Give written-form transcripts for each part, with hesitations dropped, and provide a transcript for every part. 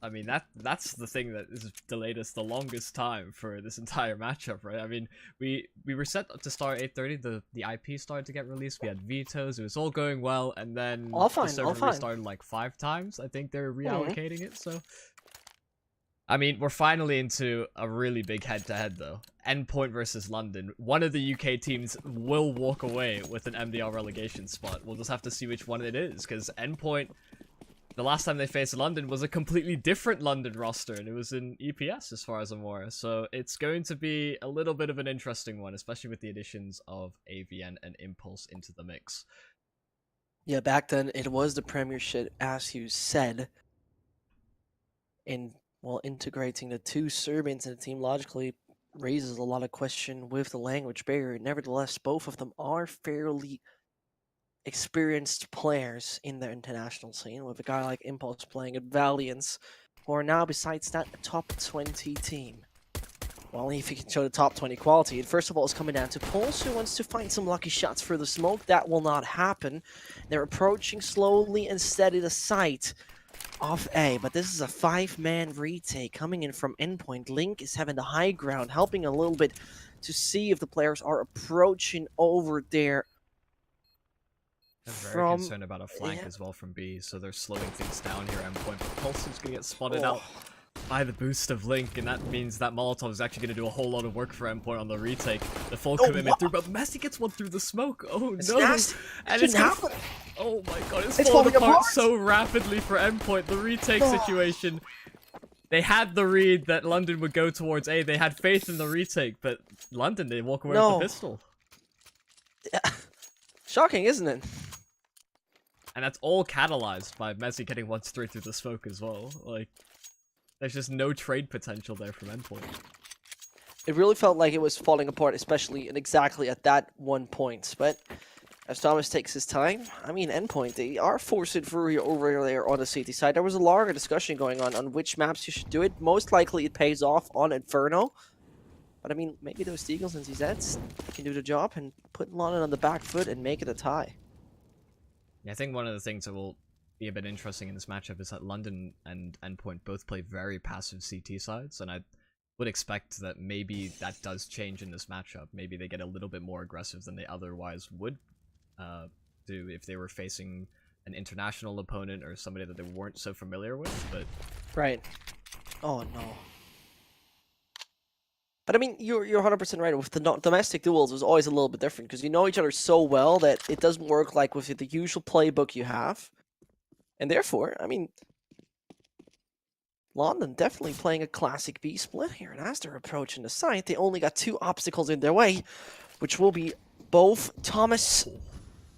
I mean, that's the thing that has delayed us the longest time for this entire matchup, right? I mean, we were set to start 8:30. The IP started to get released. We had vetoes. It was all going well, and then All the fine, all server fine. restarted like 5 times. I think they're Mhm. reallocating it. So, I mean, we're finally into a really big head-to-head though. Endpoint versus London. One of the UK teams will walk away with an MDL relegation spot. We'll just have to see which one it is, because Endpoint, the last time they faced London was a completely different London roster, and it was in EPS as far as I'm aware. So it's going to be a little bit of an interesting one, especially with the additions of AVN and Impulse into the mix. Yeah, back then it was the Premiership, as you said. And well, integrating the two Serbians in the team logically raises a lot of question with the language barrier. Nevertheless, both of them are fairly experienced players in the international scene, with a guy like Impulse playing at Valiance, who are now, besides that, a top 20 team. Well, if you can show the top 20 quality, first of all, it's coming down to Pulse, who wants to find some lucky shots for the smoke. That will not happen. They're approaching slowly and steady the site of A, but this is a 5-man retake coming in from Endpoint. Link is having the high ground, helping a little bit to see if the players are approaching over there I'm very from... concerned about a flank Yeah. as well from B, so they're slowing things down here. Endpoint, but Pulse is going to get spotted Oh. out by the boost of Link, and that means that Molotov is actually going to do a whole lot of work for Endpoint on the retake. The full commitment through, but Messi gets one through the smoke. Oh It's no! nasty. And Shouldn't gonna... happen. Oh my god, it's It's falling falling apart apart. so rapidly for Endpoint. The retake No. situation. They had the read that London would go towards A. They had faith in the retake, but London, they walk away with the No. pistol. Shocking, isn't it? And that's all catalyzed by Messi getting one straight through the smoke as well. Like, there's just no trade potential there from Endpoint. It really felt like it was falling apart, especially and exactly at that one point. But as Thomas takes his time, I mean, Endpoint, they are forcing through over there on the CT side. There was a longer discussion going on which maps you should do it. Most likely it pays off on Inferno. But I mean, maybe those Deagles and ZZs can do the job and put London on the back foot and make it a tie. Yeah, I think one of the things that will be a bit interesting in this matchup is that London and Endpoint both play very passive CT sides, and I would expect that maybe that does change in this matchup. Maybe they get a little bit more aggressive than they otherwise would do if they were facing an international opponent or somebody that they weren't so familiar with, but... Right. Oh, no. But I mean, you're 100% right. With the domestic duels, it's always a little bit different because you know each other so well that it doesn't work like with the usual playbook you have. And therefore, I mean, London definitely playing a classic B split here. And as they're approaching the site, they only got 2 obstacles in their way, which will be both Thomas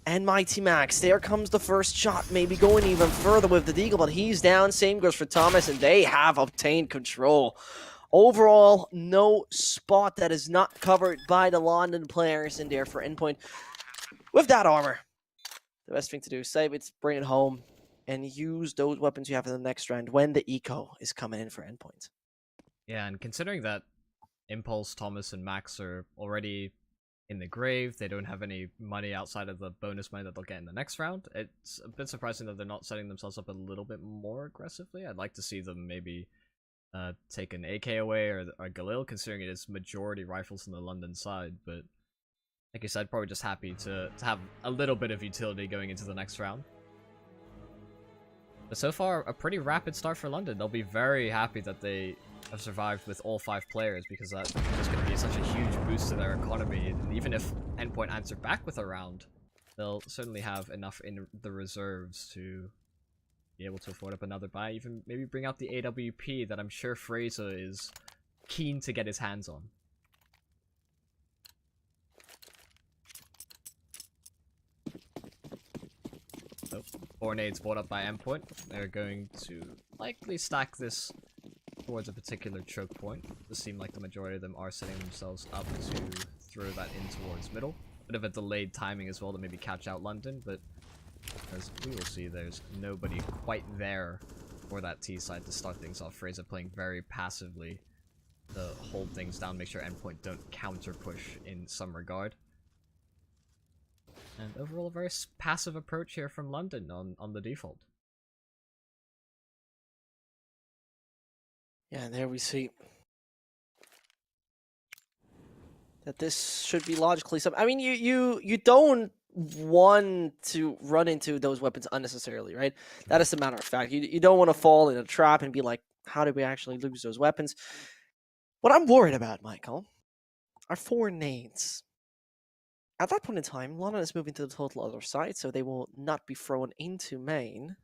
and Mighty Max. There comes the first shot, maybe going even further with the Deagle, but he's down. Same goes for Thomas, and they have obtained control. Overall, no spot that is not covered by the London players in there for Endpoint. With that armor, the best thing to do is save it, bring it home, and use those weapons you have in the next round when the eco is coming in for Endpoint. Yeah, and considering that Impulse, Thomas, and Max are already in the grave, they don't have any money outside of the bonus money that they'll get in the next round, it's a bit surprising that they're not setting themselves up a little bit more aggressively. I'd like to see them maybe take an AK away or Galil, considering it is majority rifles on the London side, but like you said, probably just happy to have a little bit of utility going into the next round. But so far, a pretty rapid start for London. They'll be very happy that they have survived with all 5 players, because that's just going to be such a huge boost to their economy. And even if Endpoint answer back with a round, they'll certainly have enough in the reserves to be able to afford up another buy, even maybe bring out the AWP that I'm sure Fraser is keen to get his hands on. Oh, 4 nades brought up by Endpoint. They're going to likely stack this towards a particular choke point. It seems like the majority of them are setting themselves up to throw that in towards middle. Bit of a delayed timing as well to maybe catch out London, but as we will see, there's nobody quite there for that T side to start things off. Fraser playing very passively to hold things down, make sure Endpoint don't counter push in some regard. And overall, a very passive approach here from London on the default. Yeah, and there we see that this should be logically some. I mean, you don't want to run into those weapons unnecessarily, right? That is a matter of fact. You don't want to fall in a trap and be like, how did we actually lose those weapons? What I'm worried about, Michael, are 4 nades. At that point in time, London is moving to the total other side, so they will not be thrown into main.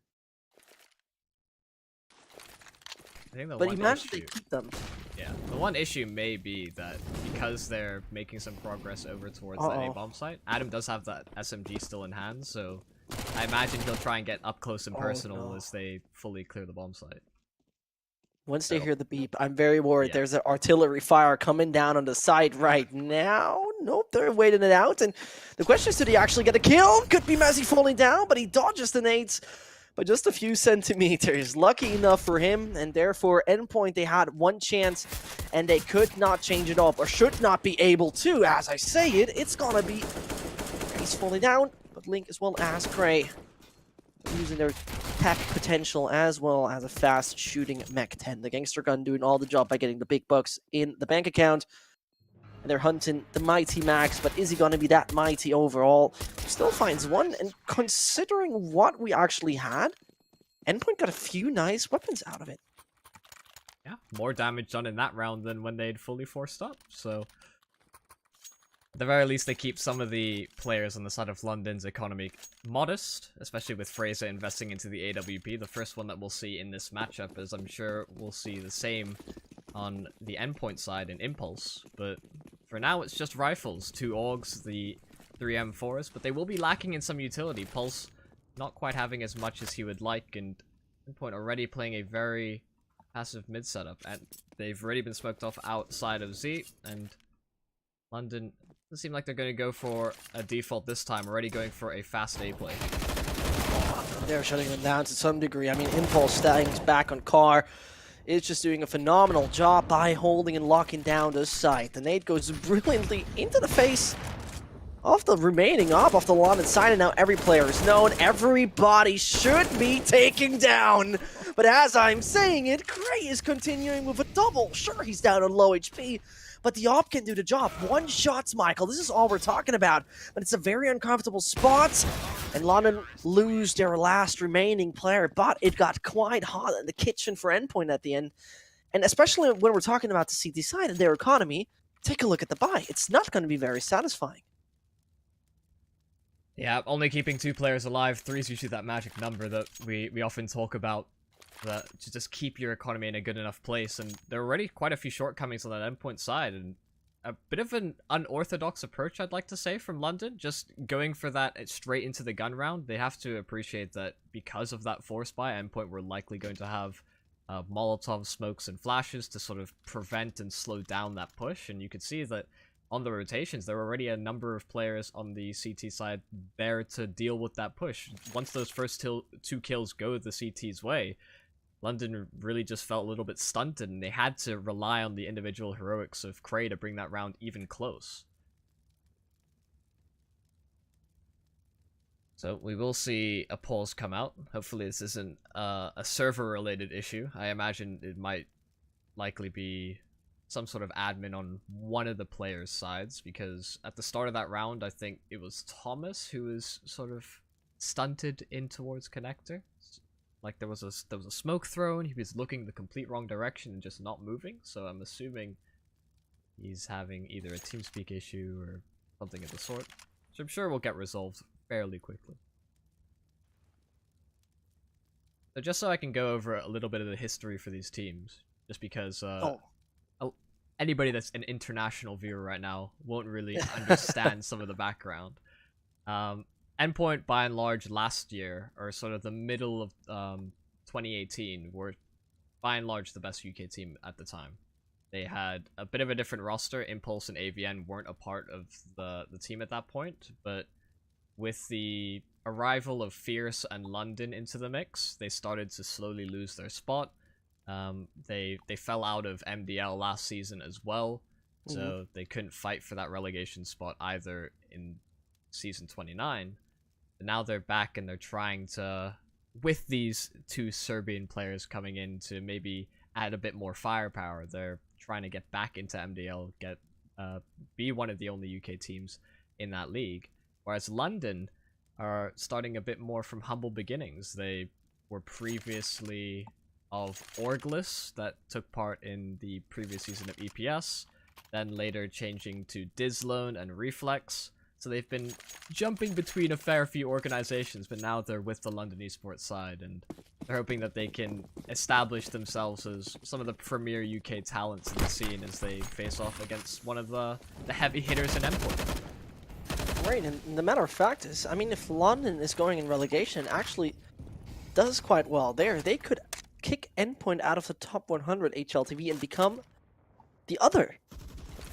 I think the But one imagine they issue, keep them. yeah, the one issue may be that because they're making some progress over towards that A bomb site, Adam does have that SMG still in hand, so I imagine he'll try and get up close and personal No. as they fully clear the bomb site. Once they So, hear the beep, I'm very worried. yeah. There's an artillery fire coming down on the side right now. Nope, they're waiting it out. And the question is, did he actually get a kill? Could be Messi falling down, but he dodges the nades by just a few centimeters. Lucky enough for him, and therefore, Endpoint, they had one chance, and they could not change it up, or should not be able to. As I say it, it's gonna be... He's falling down, but Link as well as Gray using their tech potential as well as a fast shooting Mech 10. The gangster gun doing all the job by getting the big bucks in the bank account. And they're hunting the mighty Max, but is he going to be that mighty overall? Still finds one, and considering what we actually had, Endpoint got a few nice weapons out of it. Yeah, more damage done in that round than when they'd fully forced up, so... At the very least, they keep some of the players on the side of London's economy modest, especially with Fraser investing into the AWP, the first one that we'll see in this matchup, as I'm sure we'll see the same on the Endpoint side in Impulse. But for now, it's just rifles, 2 AUGs, the 3 M4s, but they will be lacking in some utility. Pulse not quite having as much as he would like, and Endpoint already playing a very passive mid setup, and they've already been smoked off outside of Z, and London doesn't seem like they're going to go for a default this time, already going for a fast A play. They're shutting them down to some degree. I mean, Impulse staying back on Car is just doing a phenomenal job by holding and locking down the site. The nade goes brilliantly into the face of the remaining op off the London side, and now every player is known. Everybody should be taken down. But as I'm saying it, Gray is continuing with a double. Sure, he's down on low HP, but the op can do the job. 1 shots, Michael. This is all we're talking about. But it's a very uncomfortable spot. And London lose their last remaining player. But it got quite hot in the kitchen for Endpoint at the end. And especially when we're talking about the CT side and their economy, take a look at the buy. It's not going to be very satisfying. Yeah, only keeping 2 players alive. 3 is usually that magic number that we often talk about. That to just keep your economy in a good enough place, and there are already quite a few shortcomings on that Endpoint side, and a bit of an unorthodox approach, I'd like to say, from London, just going for that straight into the gun round. They have to appreciate that because of that force buy, Endpoint were likely going to have Molotov smokes and flashes to sort of prevent and slow down that push, and you could see that on the rotations, there were already a number of players on the CT side there to deal with that push. Once those first 2 kills go the CT's way, London really just felt a little bit stunted, and they had to rely on the individual heroics of Cray to bring that round even close. So we will see a pause come out. Hopefully this isn't a server-related issue. I imagine it might likely be some sort of admin on one of the players' sides, because at the start of that round, I think it was Thomas who was sort of stunted in towards connector. Like there was a smoke thrown, he was looking the complete wrong direction and just not moving, so I'm assuming he's having either a TeamSpeak issue or something of the sort, which I'm sure will get resolved fairly quickly. So just so I can go over a little bit of the history for these teams, just because anybody that's an international viewer right now won't really understand some of the background. Endpoint, by and large, last year, or sort of the middle of 2018, were by and large the best UK team at the time. They had a bit of a different roster. Impulse and AVN weren't a part of the team at that point, but with the arrival of Fierce and London into the mix, they started to slowly lose their spot. They fell out of MDL last season as well, so they couldn't fight for that relegation spot either in season 29. But now they're back and they're trying to, with these 2 Serbian players coming in to maybe add a bit more firepower. They're trying to get back into MDL, be one of the only UK teams in that league. Whereas London are starting a bit more from humble beginnings. They were previously of Orgless that took part in the previous season of EPS, then later changing to Dizlone and Reflex. So they've been jumping between a fair few organizations, but now they're with the London esports side, and they're hoping that they can establish themselves as some of the premier UK talents in the scene as they face off against one of the heavy hitters in Endpoint. Right, and the matter of fact is, I mean, if London is going in relegation, actually does quite well there, they could kick Endpoint out of the top 100 HLTV and become the other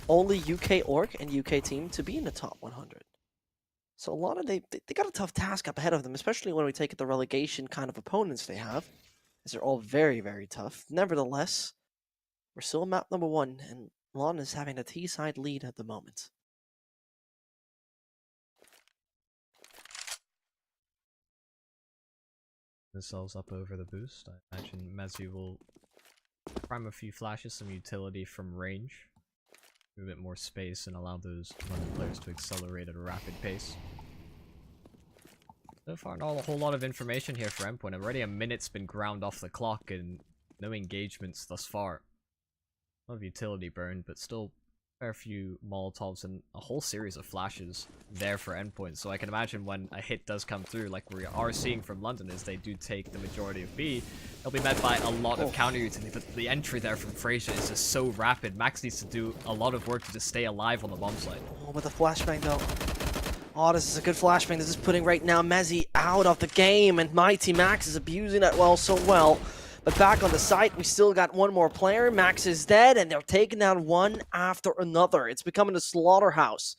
only UK org and UK team to be in the top 100. So a lot of they got a tough task up ahead of them, especially when we take the relegation kind of opponents they have, as they're all very, very tough. Nevertheless, we're still map number 1, and London is having a T-side lead at the moment. Themselves up over the boost. I imagine Mezu will prime a few flashes, some utility from range. A bit more space and allow those London players to accelerate at a rapid pace. So far, not a whole lot of information here for Endpoint. Already a minute's been ground off the clock and no engagements thus far. A lot of utility burned, but still a fair few Molotovs and a whole series of flashes there for Endpoint. So I can imagine when a hit does come through, like we are seeing from London, is they do take the majority of B, they'll be met by a lot of counter utility. But the entry there from Frazier is just so rapid. Max needs to do a lot of work to just stay alive on the bomb site. Oh, with a flashbang though. Oh, this is a good flashbang. This is putting right now Mezzy out of the game, and Mighty Max is abusing that so well. But back on the site, we still got one more player. Max is dead, and they're taking down one after another. It's becoming a slaughterhouse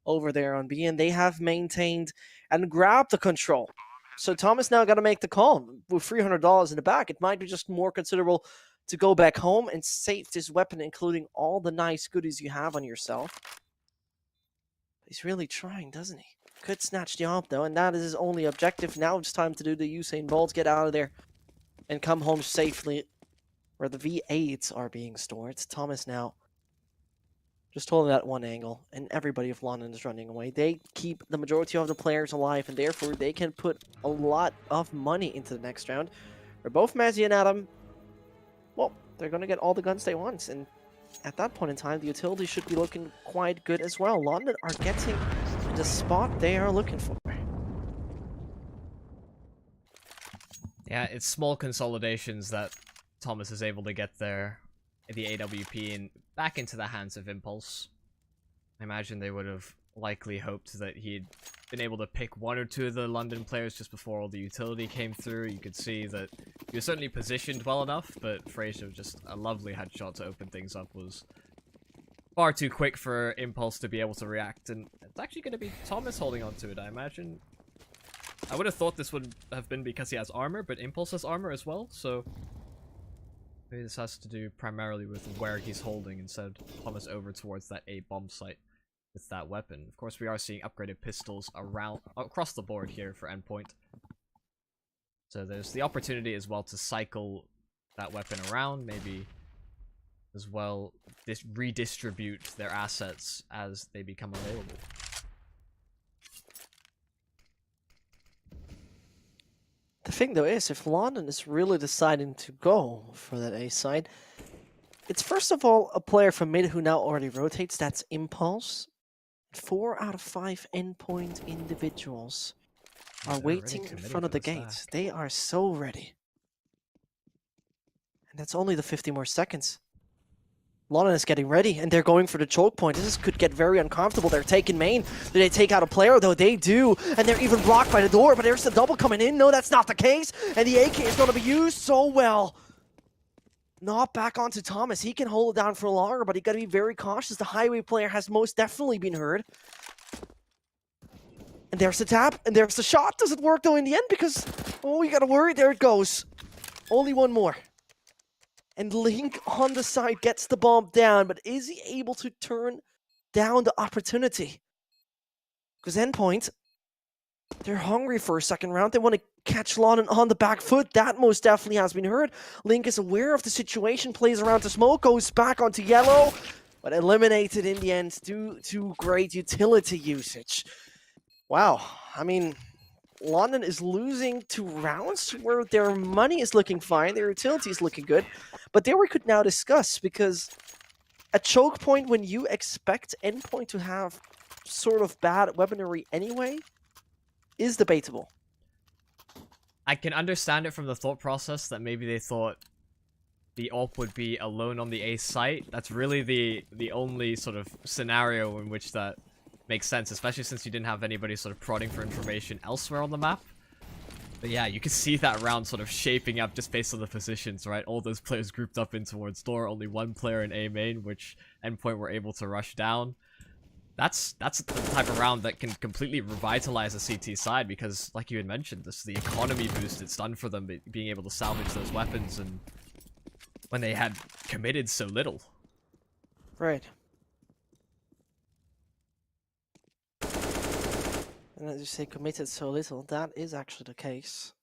over there on B, and they have maintained and grabbed the control. So Thomas now got to make the call. With $300 in the back, it might be just more considerable to go back home and save this weapon, including all the nice goodies you have on yourself. He's really trying, doesn't he? Could snatch the op, though, and that is his only objective. Now it's time to do the Usain Bolt, get out of there, and come home safely, where the V8s are being stored. Thomas now just holding that one angle, and everybody of London is running away. They keep the majority of the players alive, and therefore they can put a lot of money into the next round. Where both Mazzy and Adam, well, they're going to get all the guns they want, and at that point in time, the utility should be looking quite good as well. London are getting the spot they are looking for. Yeah, it's small consolidations that Thomas is able to get there, the AWP, and back into the hands of Impulse. I imagine they would have likely hoped that he'd been able to pick one or two of the London players just before all the utility came through. You could see that he was certainly positioned well enough, but Frazier, just a lovely headshot to open things up, was far too quick for Impulse to be able to react, and it's actually going to be Thomas holding on to it, I imagine. I would have thought this would have been because he has armor, but Impulse has armor as well, so maybe this has to do primarily with where he's holding instead of Thomas over towards that A bomb site with that weapon. Of course, we are seeing upgraded pistols across the board here for Endpoint. So there's the opportunity as well to cycle that weapon around, maybe as well redistribute their assets as they become available. The thing though is, if London is really deciding to go for that A side, it's first of all a player from mid who now already rotates, that's Impulse. 4 out of 5 Endpoint individuals are waiting in front of the gates. They are so ready. And that's only the 50 more seconds. London is getting ready, and they're going for the choke point. This could get very uncomfortable. They're taking main. Do they take out a player? Though they do, and they're even blocked by the door, but there's the double coming in. No, that's not the case, and the AK is going to be used so well. Not back onto Thomas. He can hold it down for longer, but he got to be very cautious. The highway player has most definitely been heard. And there's the tap, and there's the shot. Does it work though in the end? Because, oh, you got to worry. There it goes. Only one more. And Link on the side gets the bomb down, but is he able to turn down the opportunity? Because Endpoint They're hungry for a second round. They want to catch London on the back foot. That most definitely has been heard. Link is aware of the situation, plays around to smoke, goes back onto yellow, but eliminated in the end due to great utility usage. Wow, I mean, London is losing 2 rounds where their money is looking fine, their utility is looking good, but there we could now discuss, because at choke point, when you expect Endpoint to have sort of bad weaponry anyway, is debatable. I can understand it from the thought process that maybe they thought the AWP would be alone on the A site. That's really the only sort of scenario in which that makes sense, especially since you didn't have anybody sort of prodding for information elsewhere on the map. But yeah, you can see that round sort of shaping up just based on the positions, right? All those players grouped up in towards door, only one player in A main, which Endpoint were able to rush down. That's the type of round that can completely revitalize the CT side, because, like you had mentioned, this is the economy boost it's done for them, being able to salvage those weapons and when they had committed so little. Right. And as you say, committed so little, that is actually the case.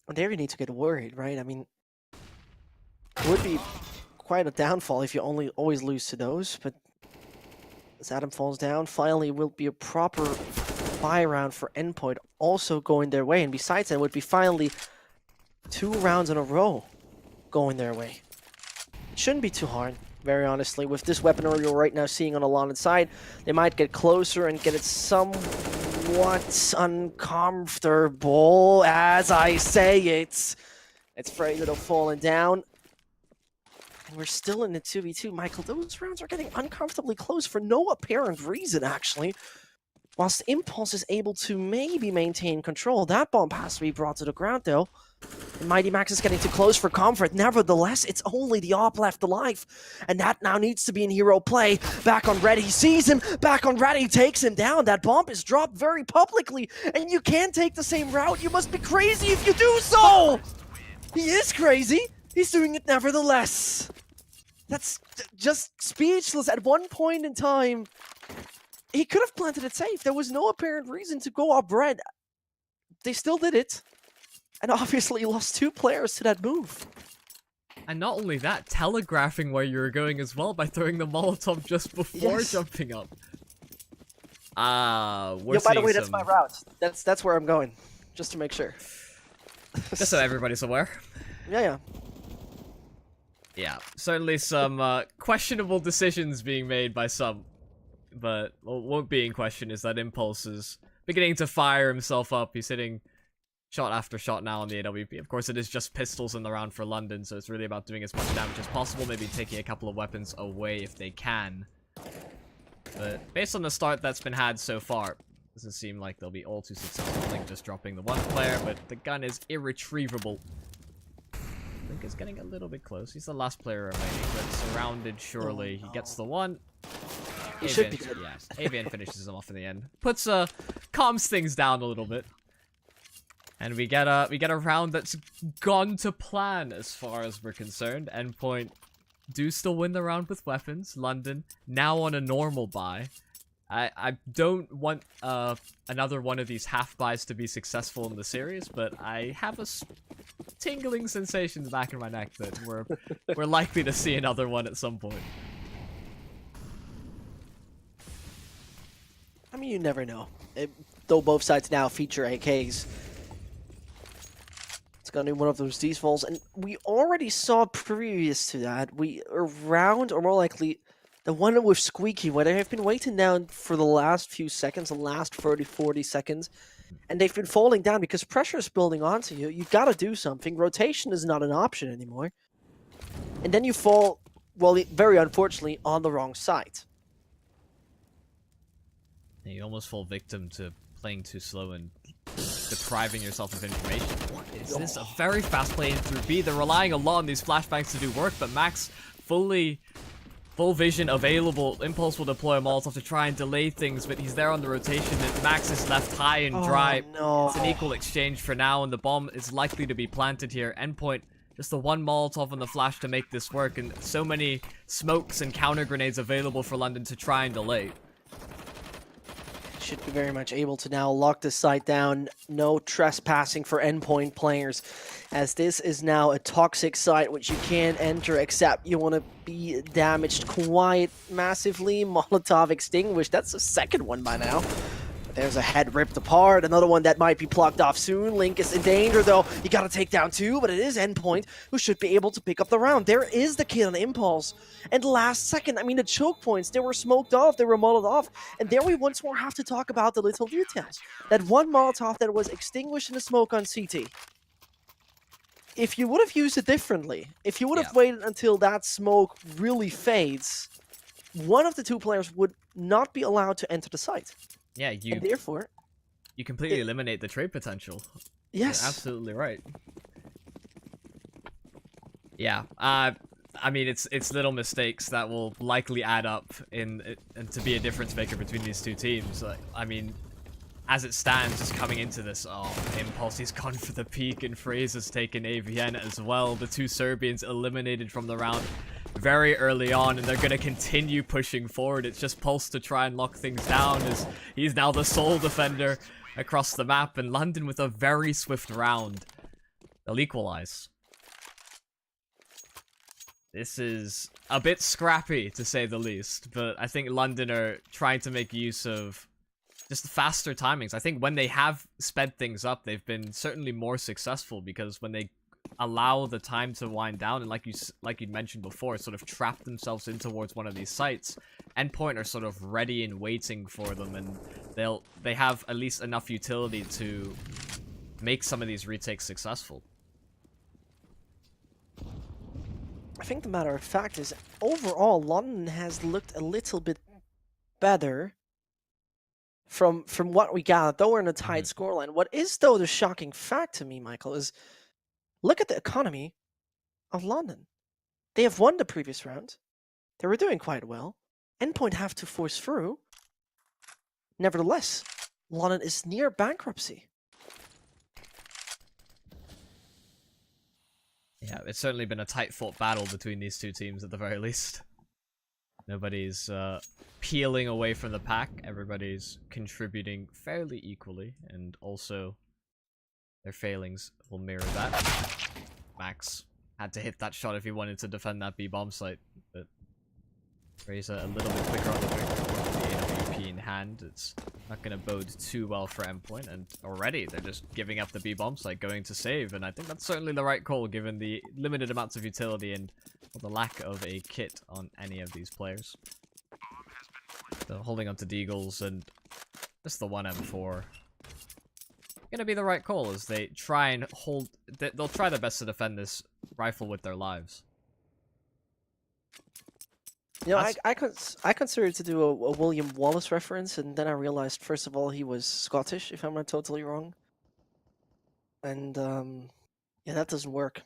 And there you need to get worried, right? I mean, it would be quite a downfall if you always lose to those, but as Adam falls down, finally will be a proper buy round for Endpoint also going their way, and besides that, it would be finally 2 rounds in a row going their way. It shouldn't be too hard, very honestly. With this weaponry you're right now seeing on the London side, they might get closer and get it somewhat uncomfortable, as I say it. It's Frey Little falling down. And we're still in the 2v2. Michael, those rounds are getting uncomfortably close for no apparent reason, actually. Whilst Impulse is able to maybe maintain control, that bomb has to be brought to the ground, though. And Mighty Max is getting too close for comfort. Nevertheless, it's only the AWP left alive. And that now needs to be in hero play. Back on red, he sees him. Back on red, he takes him down. That bomb is dropped very publicly. And you can't take the same route. You must be crazy if you do so! He is crazy. He's doing it nevertheless. That's just speechless. At one point in time, he could have planted it safe. There was no apparent reason to go up red. They still did it. And obviously lost 2 players to that move. And not only that, telegraphing where you were going as well by throwing the Molotov just before Yes. jumping up. We're By the seeing way, that's some... my route. That's where I'm going. Just to make sure. Just so everybody's aware. Yeah. Yeah, certainly some questionable decisions being made by some. But what won't be in question is that Impulse is beginning to fire himself up. He's hitting shot after shot now on the AWP. Of course, it is just pistols in the round for London, so it's really about doing as much damage as possible, maybe taking a couple of weapons away if they can. But based on the start that's been had so far, doesn't seem like they'll be all too successful. Link just dropping the one player, but the gun is irretrievable. Link is getting a little bit close. He's the last player remaining, but surrounded surely. He gets the one. He should be good. Yes, Avian finishes him off in the end. Puts calms things down a little bit. And we get a round that's gone to plan as far as we're concerned. Endpoint do still win the round with weapons. London now on a normal buy. I don't want another one of these half buys to be successful in the series, but I have a tingling sensation in the back of my neck that we're likely to see another one at some point. I mean, you never know. Though both sides now feature AKs. It's gonna be one of those defaults, and we already saw previous to that, around, or more likely, the one with Squeaky, where they have been waiting down for the last few seconds, the last 30, 40 seconds, and they've been falling down because pressure is building onto you. You gotta do something. Rotation is not an option anymore. And then you fall, well, very unfortunately, on the wrong side. You almost fall victim to playing too slow and depriving yourself of information. What is this? A very fast play in through B. They're relying a lot on these flashbangs to do work, but Max full vision available. Impulse will deploy a Molotov to try and delay things, but he's there on the rotation, and Max is left high and dry. No. It's an equal exchange for now, and the bomb is likely to be planted here. Endpoint, just the one Molotov on the flash to make this work, and so many smokes and counter grenades available for London to try and delay. should be very much able to now lock this site down. No trespassing for Endpoint players, as this is now a toxic site which you can't enter except you want to be damaged quite massively. Molotov extinguished. That's the second one by now. There's a head ripped apart, another one that might be plucked off soon. Link is in danger though. You gotta take down two, but it is Endpoint who should be able to pick up the round. There is the kill on Impulse. And last second, I mean the choke points, they were smoked off, they were molled off. And there we once more have to talk about the little details. That one Molotov that was extinguished in the smoke on CT. If you would have used it differently, if you would have waited until that smoke really fades, one of the two players would not be allowed to enter the site. Yeah, and therefore, you completely eliminate the trade potential. Yes. You're absolutely right. Yeah, I mean, it's little mistakes that will likely add up and to be a difference maker between these two teams. Like, I mean, as it stands, just coming into this, Impulse, he's gone for the peak, and Fraser's taken AVN as well. The two Serbians eliminated from the round very early on, and they're going to continue pushing forward. It's just Pulse to try and lock things down, as he's now the sole defender across the map, and London with a very swift round. They'll equalize. This is a bit scrappy, to say the least, but I think London are trying to make use of just faster timings. I think when they have sped things up, they've been certainly more successful, because when they allow the time to wind down, and like you mentioned before, sort of trap themselves in towards one of these sites, Endpoint are sort of ready and waiting for them, and they have at least enough utility to make some of these retakes successful. I think the matter of fact is, overall, London has looked a little bit better from what we got, though we're in a tight scoreline. What is, though, the shocking fact to me, Michael, is look at the economy of London. They have won the previous round. They were doing quite well. Endpoint have to force through. Nevertheless, London is near bankruptcy. Yeah, it's certainly been a tight-fought battle between these two teams at the very least. Nobody's peeling away from the pack. Everybody's contributing fairly equally, and also their failings will mirror that. Max had to hit that shot if he wanted to defend that B-bomb site, but Fraser a little bit quicker on the break with the AWP in hand. It's not going to bode too well for Endpoint, and already they're just giving up the B-bomb site, going to save, and I think that's certainly the right call given the limited amounts of utility and the lack of a kit on any of these players. So holding onto Deagles and just the one M4 gonna be the right call as they try and hold. They'll try their best to defend this rifle with their lives. You know, I considered to do a William Wallace reference, and then I realized, first of all, he was Scottish, if I'm not totally wrong. And, yeah, that doesn't work.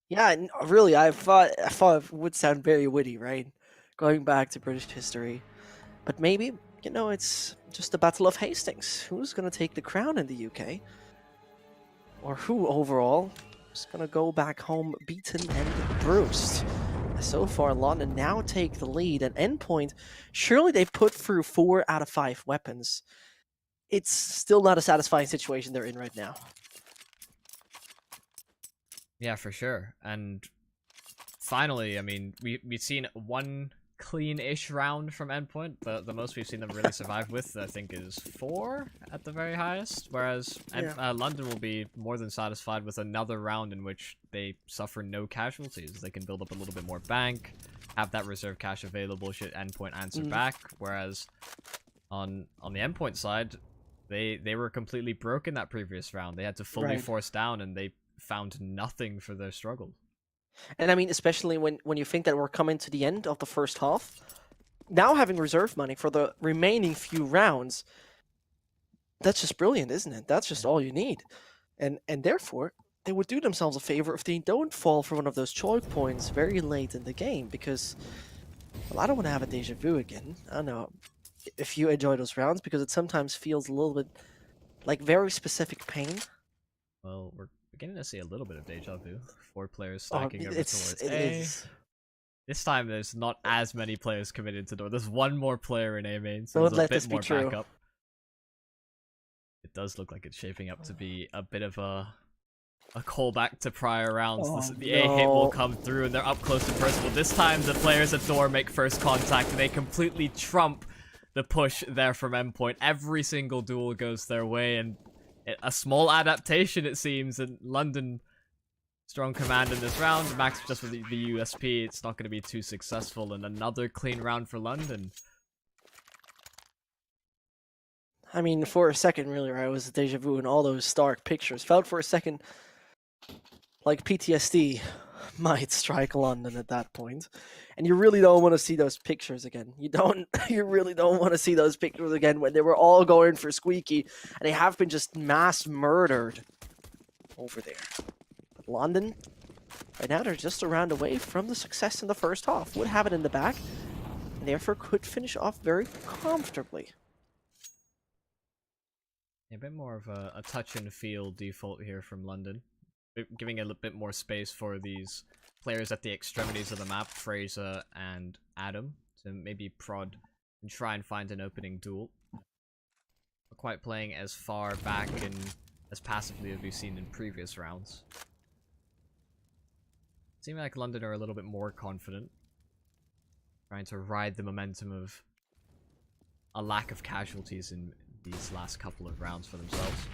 Yeah, really, I thought it would sound very witty, right? Going back to British history. But maybe, you know, it's just the Battle of Hastings. Who's going to take the crown in the UK? Or who, overall, is going to go back home beaten and bruised? So far, London now take the lead, and Endpoint, surely they've put through 4 out of 5 weapons. It's still not a satisfying situation they're in right now. Yeah, for sure. And finally, I mean, we've seen one clean-ish round from Endpoint. The most we've seen them really survive with, I think, is 4 at the very highest. Whereas London will be more than satisfied with another round in which they suffer no casualties. They can build up a little bit more bank, have that reserve cash available should Endpoint answer back. Whereas on the Endpoint side, they were completely broken that previous round. They had to fully force down, and they found nothing for their struggle. And I mean, especially when you think that we're coming to the end of the first half, now having reserve money for the remaining few rounds, that's just brilliant, isn't it? That's just all you need. And therefore, they would do themselves a favor if they don't fall for one of those choke points very late in the game, because, well, I don't want to have a deja vu again. I don't know if you enjoy those rounds, because it sometimes feels a little bit like very specific pain. Well, we're beginning to see a little bit of deja vu. 4 players stacking over towards A. Is. This time there's not as many players committed to door. There's one more player in A main, so Don't there's a let bit this be more true. backup. It does look like it's shaping up to be a bit of a callback to prior rounds. Oh, The A hit will no. come through and they're up close and personal. This time the players at door make first contact and they completely trump the push there from Endpoint. Every single duel goes their way, and a small adaptation it seems, and London strong command in this round. Max just with the USP, it's not going to be too successful, and another clean round for London. I mean, for a second, really, right, it was deja vu and all those stark pictures. Felt for a second like PTSD might strike London at that point. And you really don't want to see those pictures again. You really don't want to see those pictures again when they were all going for Squeaky and they have been just mass murdered over there. But London, right now, they're just a round away from the success in the first half. Would have it in the back, and therefore could finish off very comfortably. A bit more of a touch and feel default here from London, giving a little bit more space for these players at the extremities of the map, Fraser and Adam, to maybe prod and try and find an opening duel. Not quite playing as far back and as passively as we've seen in previous rounds. Seeming like London are a little bit more confident, trying to ride the momentum of a lack of casualties in these last couple of rounds for themselves.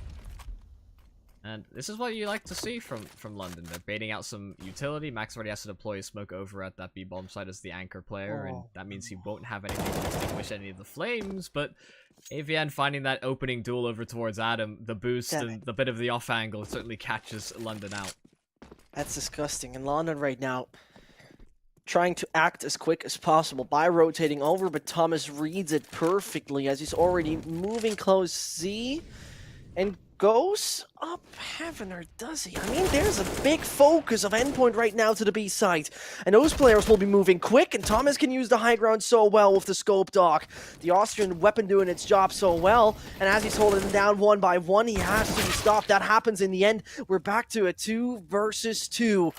And this is what you like to see from London. They're baiting out some utility. Max already has to deploy a smoke over at that B-bomb site as the anchor player, and that means he won't have anything to extinguish any of the flames, but AVN finding that opening duel over towards Adam, the boost and the bit of the off angle certainly catches London out. That's disgusting. And London right now trying to act as quick as possible by rotating over, but Thomas reads it perfectly as he's already moving close Z and goes up heaven, or does he? I mean, there's a big focus of Endpoint right now to the B site, and those players will be moving quick, and Thomas can use the high ground so well with the scope dock. The Austrian weapon doing its job so well, and as he's holding them down one by one, he has to be stopped. That happens in the end. We're back to a 2 versus 2.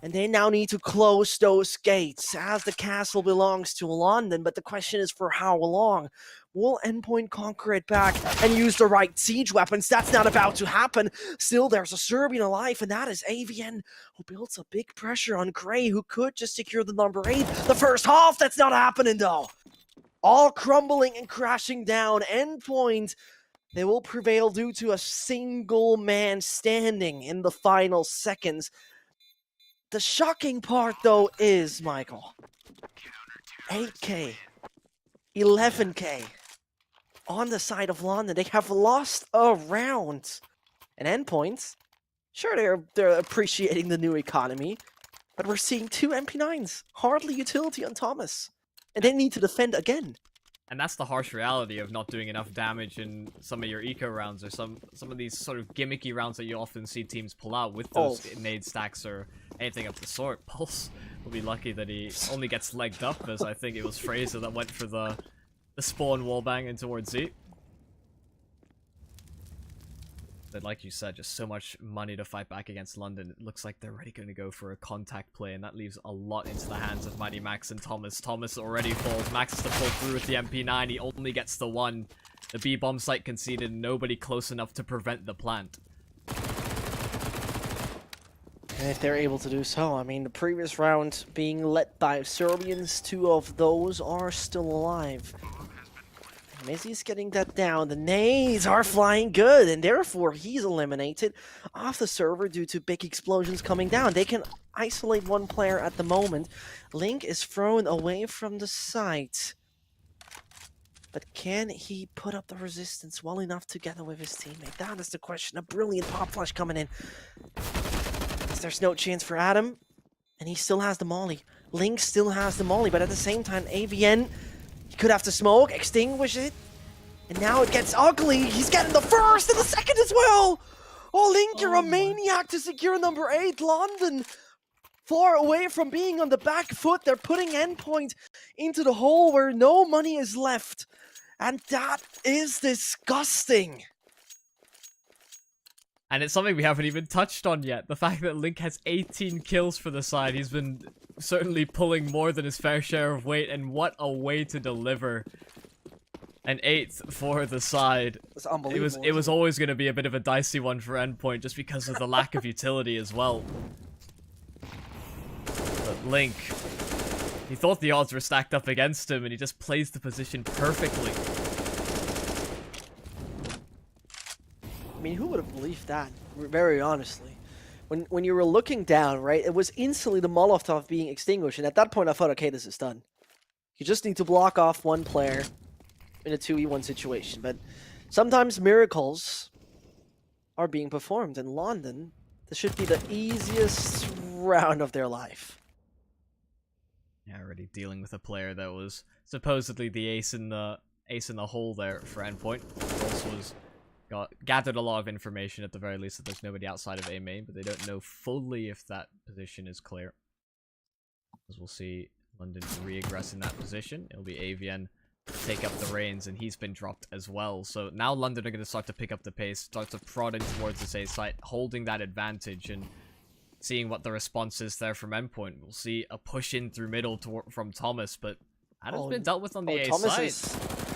And they now need to close those gates, as the castle belongs to London, but the question is for how long? Will Endpoint conquer it back and use the right siege weapons? That's not about to happen. Still, there's a Serbian alive, and that is AVN, who builds a big pressure on Gray, who could just secure the number 8. The first half, that's not happening, though. All crumbling and crashing down. Endpoint, they will prevail due to a single man standing in the final seconds. The shocking part, though, is, Michael, 8K, 11K on the side of London. They have lost a round. And Endpoints, sure, they're appreciating the new economy, but we're seeing 2 MP9s, hardly utility on Thomas. And they need to defend again. And that's the harsh reality of not doing enough damage in some of your eco rounds, or some of these sort of gimmicky rounds that you often see teams pull out with those nade stacks or anything of the sort. Pulse will be lucky that he only gets legged up, as I think it was Fraser that went for the spawn wallbang in towards Z. But like you said, just so much money to fight back against London. It looks like they're already going to go for a contact play, and that leaves a lot into the hands of Mighty Max and Thomas. Thomas already falls. Max has to pull through with the MP9. He only gets the 1. The B-bomb site conceded. Nobody close enough to prevent the plant. And if they're able to do so, I mean, the previous round being led by Serbians, 2 of those are still alive. Mizzy's getting that down. The nades are flying good, and therefore he's eliminated off the server due to big explosions coming down. They can isolate 1 player at the moment. Link is thrown away from the site. But can he put up the resistance well enough together with his teammate? That is the question. A brilliant pop flash coming in. There's no chance for Adam, and he still has the molly. Link still has the molly, but at the same time, AVN, he could have to smoke, extinguish it, and now it gets ugly. He's getting the first and the second as well. Oh, Link, you're a maniac to secure number 8. London, far away from being on the back foot. They're putting Endpoint into the hole where no money is left, and that is disgusting. And it's something we haven't even touched on yet. The fact that Link has 18 kills for the side. He's been certainly pulling more than his fair share of weight, and what a way to deliver an 8th for the side. It's unbelievable. It was always going to be a bit of a dicey one for Endpoint, just because of the lack of utility as well. But Link, he thought the odds were stacked up against him, and he just plays the position perfectly. I mean, who would have believed that? Very honestly. When you were looking down, right, it was instantly the Molotov being extinguished, and at that point I thought, okay, this is done. You just need to block off one player in a 2v1 situation, but sometimes miracles are being performed. In London, this should be the easiest round of their life. Yeah, already dealing with a player that was supposedly the ace in the hole there for Endpoint. Also was gathered a lot of information at the very least that there's nobody outside of A main, but they don't know fully if that position is clear. As we'll see London re-aggress in that position. It'll be AVN take up the reins, and he's been dropped as well. So now London are going to start to pick up the pace, start to prod in towards this A site, holding that advantage and seeing what the response is there from Endpoint. We'll see a push in through middle from Thomas, but Adam's been dealt with on the A side.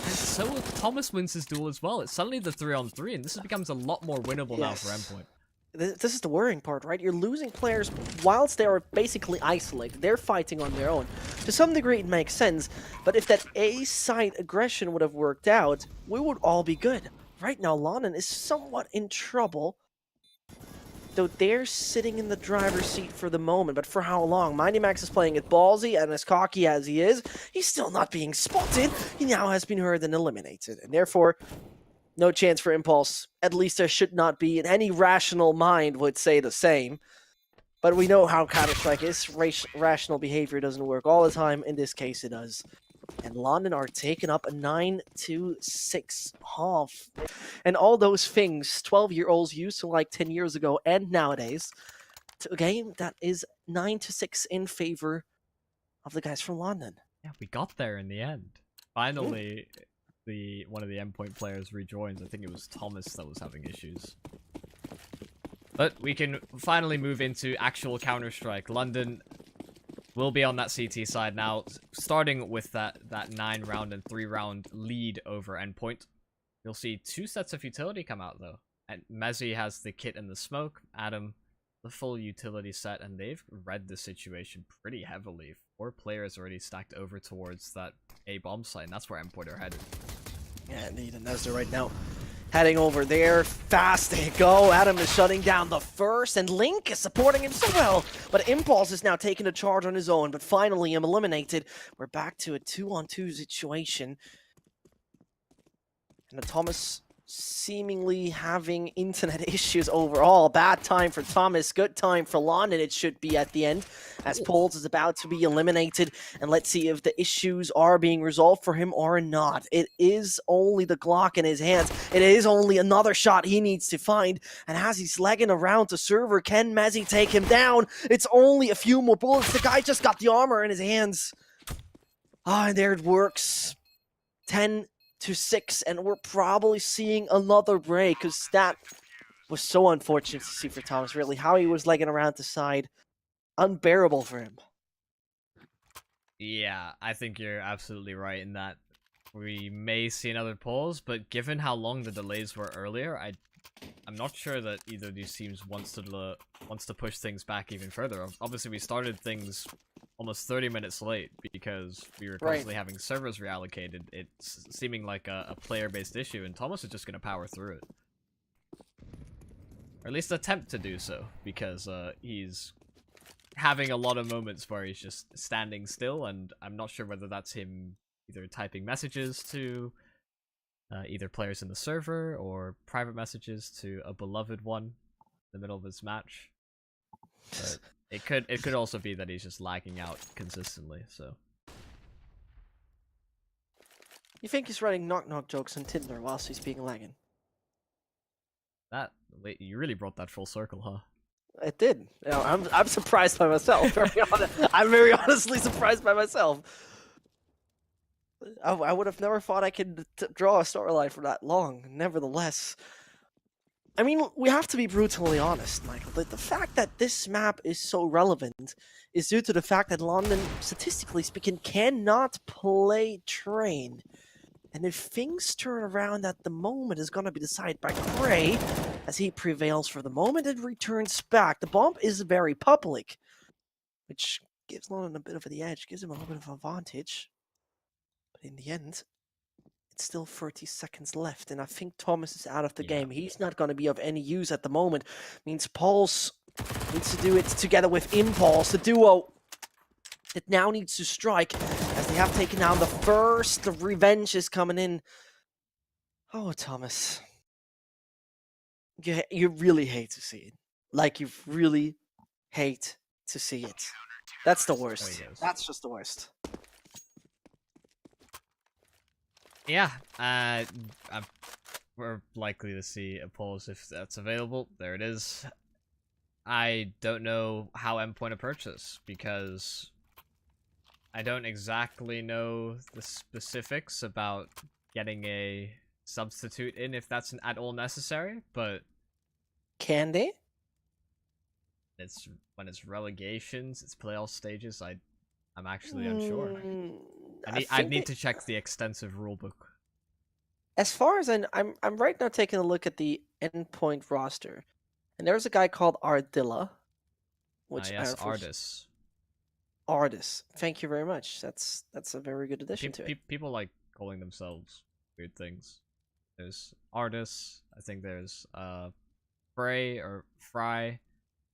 And so Thomas wins his duel as well. It's suddenly the 3-on-3, and this becomes a lot more winnable now for Endpoint. This is the worrying part, right? You're losing players whilst they are basically isolated. They're fighting on their own. To some degree, it makes sense, but if that A-side aggression would have worked out, we would all be good. Right now, London is somewhat in trouble, though they're sitting in the driver's seat for the moment. But for how long? Mindy Max is playing it ballsy, and as cocky as he is, he's still not being spotted. He now has been heard and eliminated, and therefore, no chance for Impulse. At least there should not be, and any rational mind would say the same. But we know how Counter-Strike is. Rational behavior doesn't work all the time. In this case, it does. And London are taking up a 9-6 half. And all those things 12-year-olds used to like 10 years ago and nowadays, to a game that is 9-6 in favor of the guys from London. Yeah, we got there in the end. Finally, one of the Endpoint players rejoins. I think it was Thomas that was having issues. But we can finally move into actual Counter-Strike. London will be on that CT side now, starting with that 9-round and 3-round lead over Endpoint. You'll see 2 sets of utility come out, though. And Mezzy has the kit and the smoke, Adam the full utility set, and they've read the situation pretty heavily. 4 players already stacked over towards that A bomb site, and that's where Endpoint are headed. Yeah, indeed, and Nestor right now heading over there. Fast they go. Adam is shutting down the first, and Link is supporting him so well. But Impulse is now taking a charge on his own, but finally him eliminated. We're back to a 2-on-2 situation. And Thomas seemingly having internet issues overall. Bad time for Thomas, good time for London it should be at the end, as Poles is about to be eliminated, and let's see if the issues are being resolved for him or not. It is only the Glock in his hands. It is only another shot he needs to find, and as he's lagging around the server, can Mezzy take him down? It's only a few more bullets. The guy just got the armor in his hands. And there it works. 10-6, and we're probably seeing another break, because that was so unfortunate to see for Thomas, really. How he was legging around the side, unbearable for him. Yeah, I think you're absolutely right in that we may see another pause, but given how long the delays were earlier, I'm not sure that either of these teams wants to push things back even further. Obviously, we started things almost 30 minutes late because we were constantly having servers reallocated. It's seeming like a player-based issue, and Thomas is just going to power through it. Or at least attempt to do so, because he's having a lot of moments where he's just standing still, and I'm not sure whether that's him either typing messages to either players in the server or private messages to a beloved one in the middle of his match. But it could also be that he's just lagging out consistently, so. You think he's writing knock-knock jokes on Tinder whilst he's being lagging? Wait, you really brought that full circle, huh? It did. You know, I'm surprised by myself. I'm very honestly surprised by myself. I would have never thought I could draw a storyline for that long. Nevertheless, I mean, we have to be brutally honest, Michael. The fact that this map is so relevant is due to the fact that London, statistically speaking, cannot play train. And if things turn around at the moment, is going to be decided by Gray, as he prevails for the moment and returns back. The bomb is very public, which gives London a bit of the edge, gives him a little bit of advantage. But in the end, it's still 30 seconds left, and I think Thomas is out of the game. He's not going to be of any use at the moment. Means Pulse needs to do it together with Impulse, the duo that now needs to strike, as they have taken down the first. The revenge is coming in. Oh, Thomas. You really hate to see it. Like, you really hate to see it. That's the worst. That's just the worst. Yeah, we're likely to see a pulse if that's available. There it is. I don't know how Endpoint approaches, because I don't exactly know the specifics about getting a substitute in if that's at all necessary, but can they? It's when it's relegations, it's playoff stages. I'm actually unsure. I'd need to check the extensive rulebook. As far as I'm right now taking a look at the Endpoint roster, and there's a guy called Ardilla, which yes, Ardis. Ardis. Thank you very much. That's a very good addition to it. People like calling themselves weird things. There's Ardis. I think there's Frey or Fry.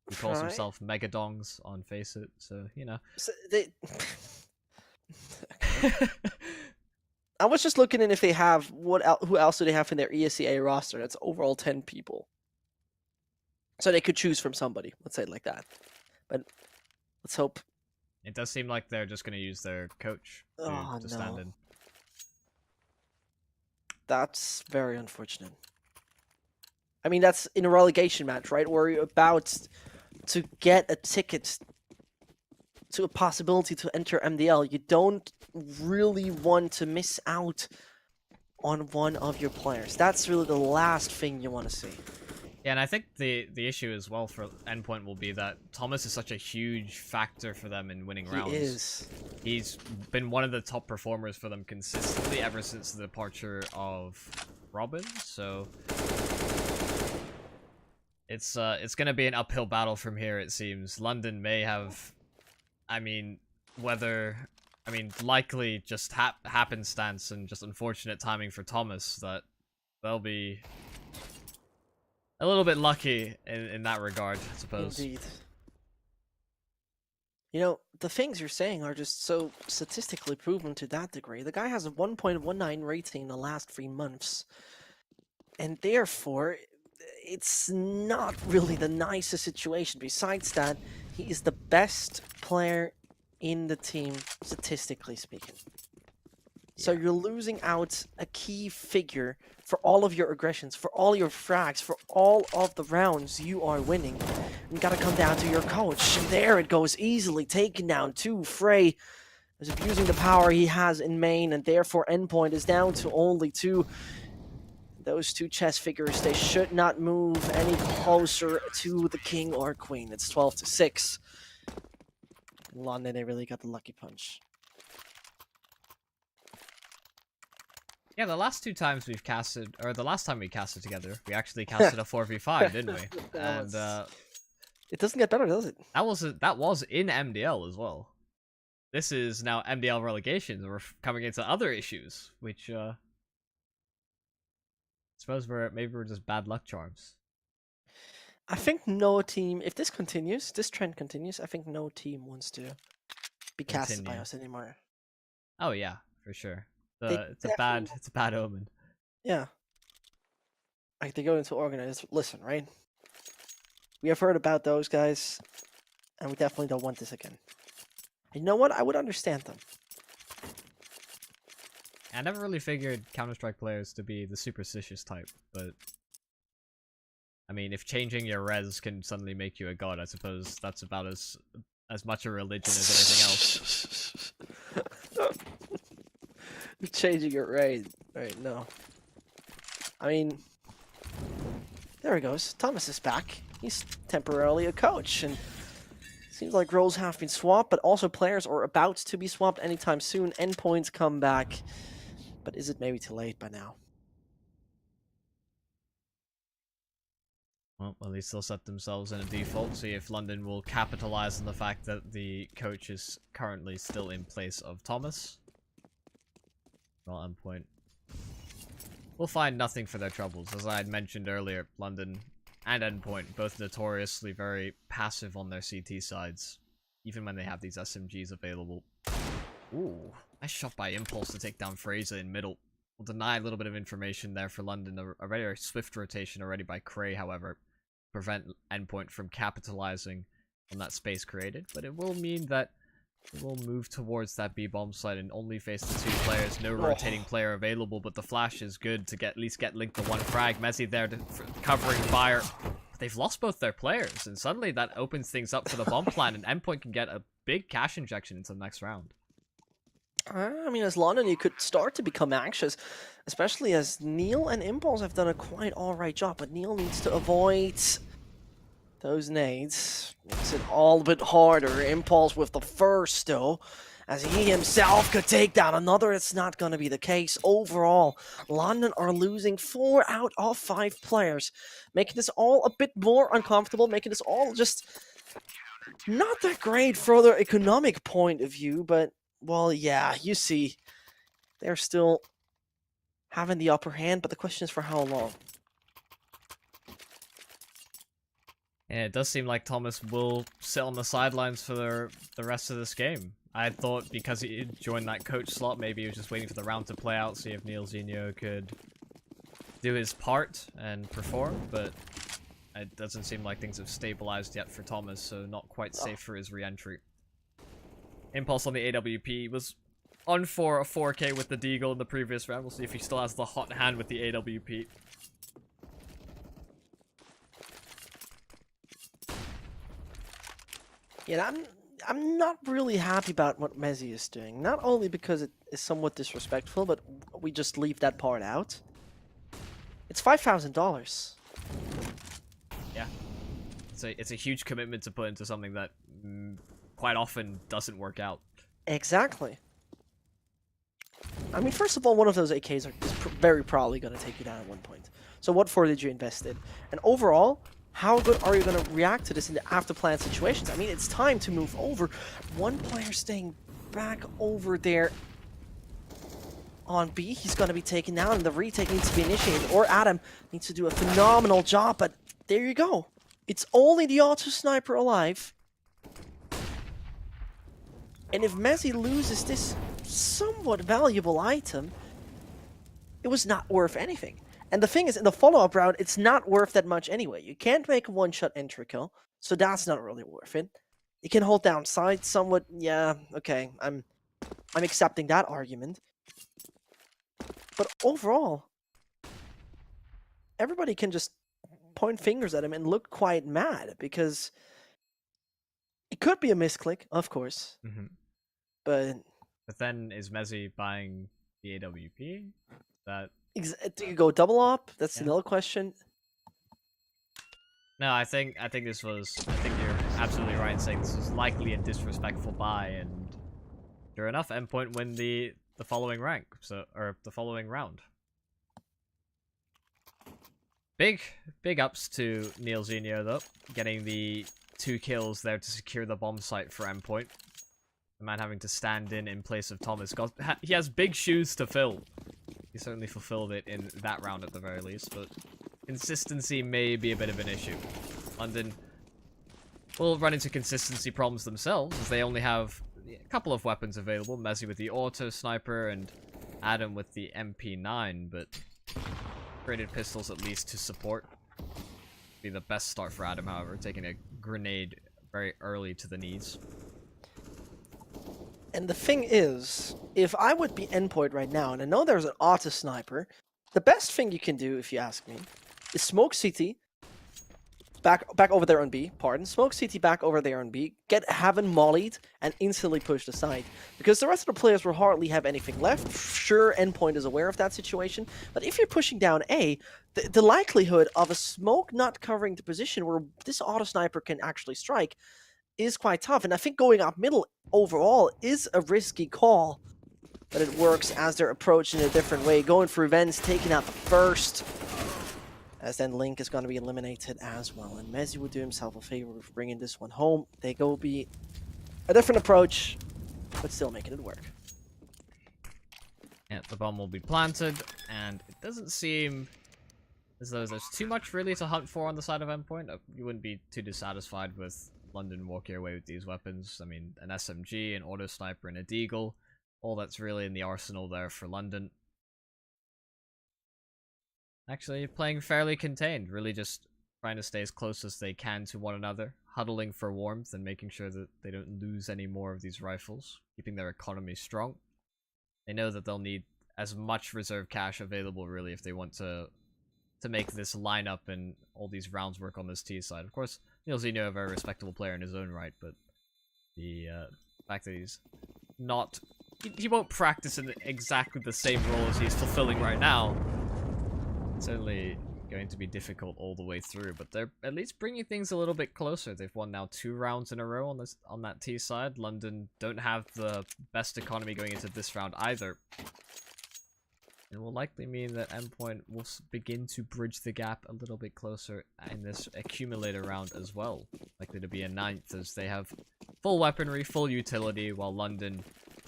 He calls himself Megadongs on Faceit, so you know. So I was just looking in if they have who else do they have in their ESEA roster? That's overall 10 people. So they could choose from somebody. Let's say it like that. But let's hope. It does seem like they're just going to use their coach to stand in. That's very unfortunate. I mean, that's in a relegation match, right? Where you're about to get a ticket to a possibility to enter MDL. You don't really want to miss out on one of your players. That's really the last thing you want to see. Yeah, and I think the issue as well for Endpoint will be that Thomas is such a huge factor for them in winning rounds. He is. He's been one of the top performers for them consistently ever since the departure of Robin, so it's gonna be an uphill battle from here, it seems. London may have, likely just happenstance and just unfortunate timing for Thomas that they'll be a little bit lucky in that regard, I suppose. Indeed. You know, the things you're saying are just so statistically proven to that degree. The guy has a 1.19 rating in the last 3 months. And therefore, it's not really the nicest situation. Besides that, he is the best player in the team, statistically speaking. So you're losing out a key figure for all of your aggressions, for all your frags, for all of the rounds you are winning. You gotta come down to your coach. And there it goes, easily taken down to Frey. Is abusing the power he has in main, and therefore Endpoint is down to only 2. Those 2 chess figures, they should not move any closer to the king or queen. It's 12-6. In London, they really got the lucky punch. Yeah, the last 2 times we've casted, or the last time we casted together, we actually casted a 4v5, didn't we? And it doesn't get better, does it? That was in MDL as well. This is now MDL relegation. We're coming into other issues, which I suppose maybe we're just bad luck charms. I think no team, if this trend continues, I think no team wants to be casted by us anymore. Oh yeah, for sure. It's a bad omen. Yeah. Like, they go into organized. Listen, right? We have heard about those guys, and we definitely don't want this again. And you know what? I would understand them. I never really figured Counter-Strike players to be the superstitious type, but I mean, if changing your res can suddenly make you a god, I suppose that's about as much a religion as anything else. Changing your raid. Right, no. I mean, There he goes. Thomas is back. He's temporarily a coach, and seems like roles have been swapped, but also players are about to be swapped anytime soon. Endpoints come back, but is it maybe too late by now? Well, at least they'll set themselves in a default, see if London will capitalize on the fact that the coach is currently still in place of Thomas. Well, Endpoint will find nothing for their troubles. As I had mentioned earlier, London and Endpoint both notoriously very passive on their CT sides, even when they have these SMGs available. Ooh, nice shot by Impulse to take down Fraser in middle. Will deny a little bit of information there for London. A very swift rotation already by Cray, however, prevent Endpoint from capitalizing on that space created, but it will mean that it will move towards that B-bomb site and only face the 2 players. No rotating player available, but the flash is good to at least get linked to 1 frag. Messi there covering fire. But they've lost both their players, and suddenly that opens things up for the bomb plan, and Endpoint can get a big cash injection into the next round. I mean, as London, you could start to become anxious, especially as Neil and Impulse have done a quite alright job, but Neil needs to avoid those nades. Makes it all a bit harder. Impulse with the first, though, as he himself could take down another. It's not going to be the case. Overall, London are losing 4 out of 5 players, making this all a bit more uncomfortable, making this all just not that great from their economic point of view, but, well, yeah, you see, they're still having the upper hand, but the question is for how long? Yeah, it does seem like Thomas will sit on the sidelines for the rest of this game. I thought because he joined that coach slot, maybe he was just waiting for the round to play out, see if Neil Zinho could do his part and perform, but it doesn't seem like things have stabilized yet for Thomas, so not quite safe for his re-entry. Impulse on the AWP was on for a 4K with the Deagle in the previous round. We'll see if he still has the hot hand with the AWP. Yeah, I'm not really happy about what Messi is doing. Not only because it is somewhat disrespectful, but we just leave that part out. It's $5,000. Yeah, it's a huge commitment to put into something that quite often doesn't work out. Exactly. I mean, first of all, one of those AKs is very probably going to take you down at one point. So what for did you invest in? And overall, how good are you going to react to this in the after-plan situations? I mean, it's time to move over. One player staying back over there on B. He's going to be taken down, and the retake needs to be initiated. Or Adam needs to do a phenomenal job, but there you go. It's only the auto sniper alive. And if Messi loses this somewhat valuable item, it was not worth anything. And the thing is, in the follow-up round, it's not worth that much anyway. You can't make a one-shot entry kill, so that's not really worth it. You can hold down sides somewhat. Yeah, okay, I'm accepting that argument. But overall, everybody can just point fingers at him and look quite mad, because it could be a misclick, of course. Mm-hmm. But then is Messi buying the AWP? Do you go double op? That's another question. No, I think this was. I think you're absolutely right in saying this was likely a disrespectful buy, and sure enough, Endpoint win the following rank, or the following round. Big ups to Neil Zinho though, getting the 2 kills there to secure the bomb site for Endpoint. The man having to stand in place of Thomas. He has big shoes to fill. He certainly fulfilled it in that round at the very least, but consistency may be a bit of an issue. London will run into consistency problems themselves, as they only have a couple of weapons available. Messi with the auto sniper and Adam with the MP9, but graded pistols at least to support. Be the best start for Adam, however, taking a grenade very early to the knees. And the thing is, if I would be Endpoint right now, and I know there's an auto sniper, the best thing you can do, if you ask me, is smoke CT, back over there on B, pardon, smoke CT back over there on B, get Heaven mollied, and instantly pushed aside. Because the rest of the players will hardly have anything left. Sure, Endpoint is aware of that situation, but if you're pushing down A, the likelihood of a smoke not covering the position where this auto sniper can actually strike is quite tough. And I think going up middle overall is a risky call, but it works as they're approaching a different way, going for vents, taking out the first. As then Link is going to be eliminated as well. And Messi would do himself a favor with bringing this one home. They go be a different approach, but still making it work. Yeah, the bomb will be planted, and it doesn't seem as though there's too much really to hunt for on the side of Endpoint. You wouldn't be too dissatisfied with London walking away with these weapons. I mean, an SMG, an auto sniper, and a deagle. All that's really in the arsenal there for London. Actually, playing fairly contained, really just trying to stay as close as they can to one another, huddling for warmth and making sure that they don't lose any more of these rifles, keeping their economy strong. They know that they'll need as much reserve cash available, really, if they want to make this lineup and all these rounds work on this T side. Of course, Neilzino, a very respectable player in his own right, but the fact that he's not... He won't practice in exactly the same role as he's fulfilling right now. Certainly going to be difficult all the way through, but they're at least bringing things a little bit closer. They've won now 2 rounds in a row on that T side. London don't have the best economy going into this round either. It will likely mean that Endpoint will begin to bridge the gap a little bit closer in this accumulator round as well. Likely to be a 9th as they have full weaponry, full utility, while London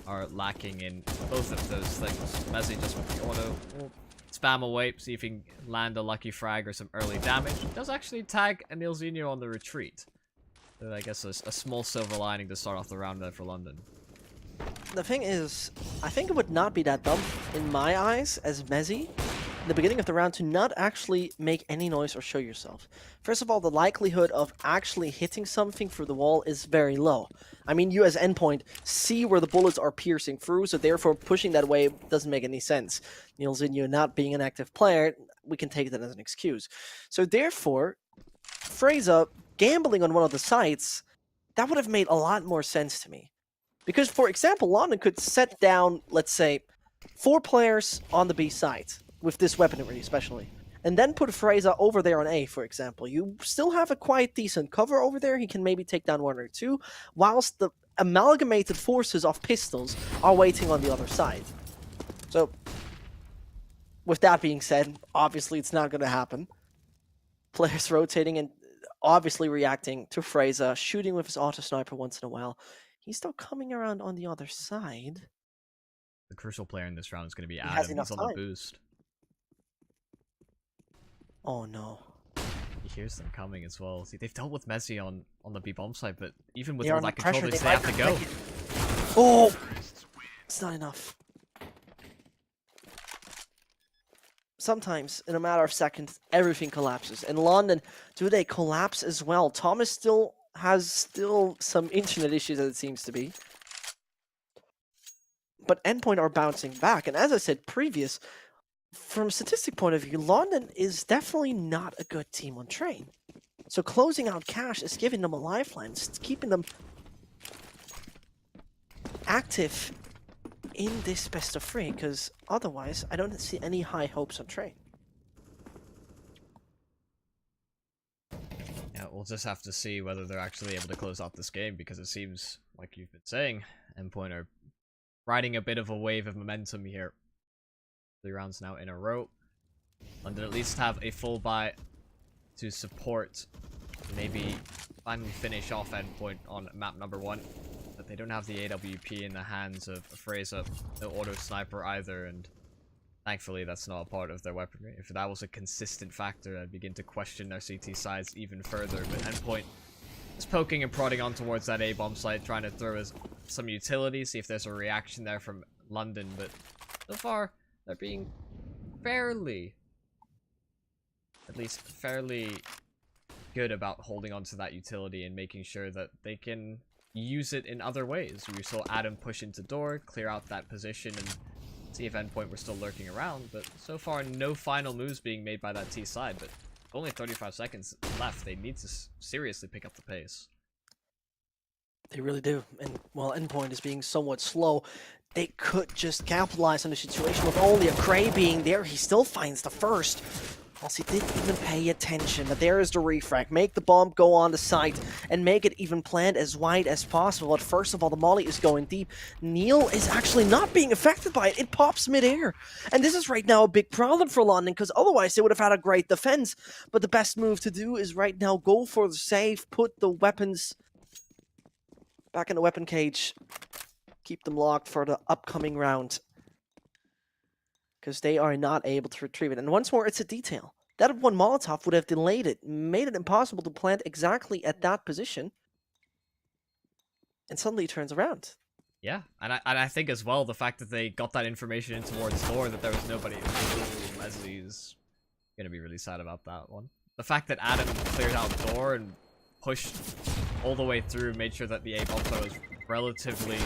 are lacking in both of those things. Messi just with the auto will spam away, see if he can land a lucky frag or some early damage. He does actually tag a Neilzino on the retreat. So I guess a small silver lining to start off the round there for London. The thing is, I think it would not be that dumb, in my eyes, as Messi, in the beginning of the round, to not actually make any noise or show yourself. First of all, the likelihood of actually hitting something through the wall is very low. I mean, you as Endpoint see where the bullets are piercing through, so therefore pushing that way doesn't make any sense. Neilzino not being an active player, we can take that as an excuse. So therefore, FaZe gambling on one of the sites, that would have made a lot more sense to me. Because, for example, London could set down, let's say, 4 players on the B side, with this weaponry especially, and then put FaZe over there on A, for example. You still have a quite decent cover over there. He can maybe take down 1 or 2, whilst the amalgamated forces of pistols are waiting on the other side. So, with that being said, obviously it's not going to happen. Players rotating and obviously reacting to FaZe, shooting with his auto sniper once in a while. He's still coming around on the other side. The crucial player in this round is going to be Adam. He's on the boost. Oh no. He hears them coming as well. See, they've dealt with Messi on the B bomb side, but even with They all are that under control, pressure, they have to go. Oh! It's not enough. Sometimes, in a matter of seconds, everything collapses. In London, do they collapse as well? Thomas has some internet issues, as it seems to be. But Endpoint are bouncing back. And as I said previous, from a statistic point of view, London is definitely not a good team on train. So closing out Cash is giving them a lifeline. It's keeping them active in this best of 3, because otherwise I don't see any high hopes on train. Yeah, we'll just have to see whether they're actually able to close out this game, because it seems, like you've been saying, Endpoint are riding a bit of a wave of momentum here. 3 rounds now in a row. London at least have a full buy to support, maybe finally finish off Endpoint on map number 1. But they don't have the AWP in the hands of FaZe, no auto sniper either, and thankfully that's not a part of their weaponry. If that was a consistent factor, I'd begin to question their CT sides even further, but Endpoint is poking and prodding on towards that A-bomb site, trying to throw some utility, see if there's a reaction there from London, but so far, they're being fairly good about holding on to that utility and making sure that they can use it in other ways. We saw Adam push into door, clear out that position, and see if Endpoint were still lurking around, but so far no final moves being made by that T side, but only 35 seconds left. They need to seriously pick up the pace. They really do. And while Endpoint is being somewhat slow, they could just capitalize on the situation with only a Cray being there. He still finds the first. Whilst he didn't even pay attention, but there is the refrag. Make the bomb go on the site and make it even planned as wide as possible. But first of all, the molly is going deep. Neil is actually not being affected by it. It pops midair. And this is right now a big problem for London, because otherwise they would have had a great defense. But the best move to do is right now go for the save, put the weapons back in the weapon cage, keep them locked for the upcoming round, because they are not able to retrieve it. And once more, it's a detail. That one Molotov would have delayed it, made it impossible to plant exactly at that position, and suddenly it turns around. Yeah, and I think as well, the fact that they got that information in towards door, that there was nobody in Leslie's gonna be really sad about that one. The fact that Adam cleared out door and pushed all the way through, made sure that the A bomb was relatively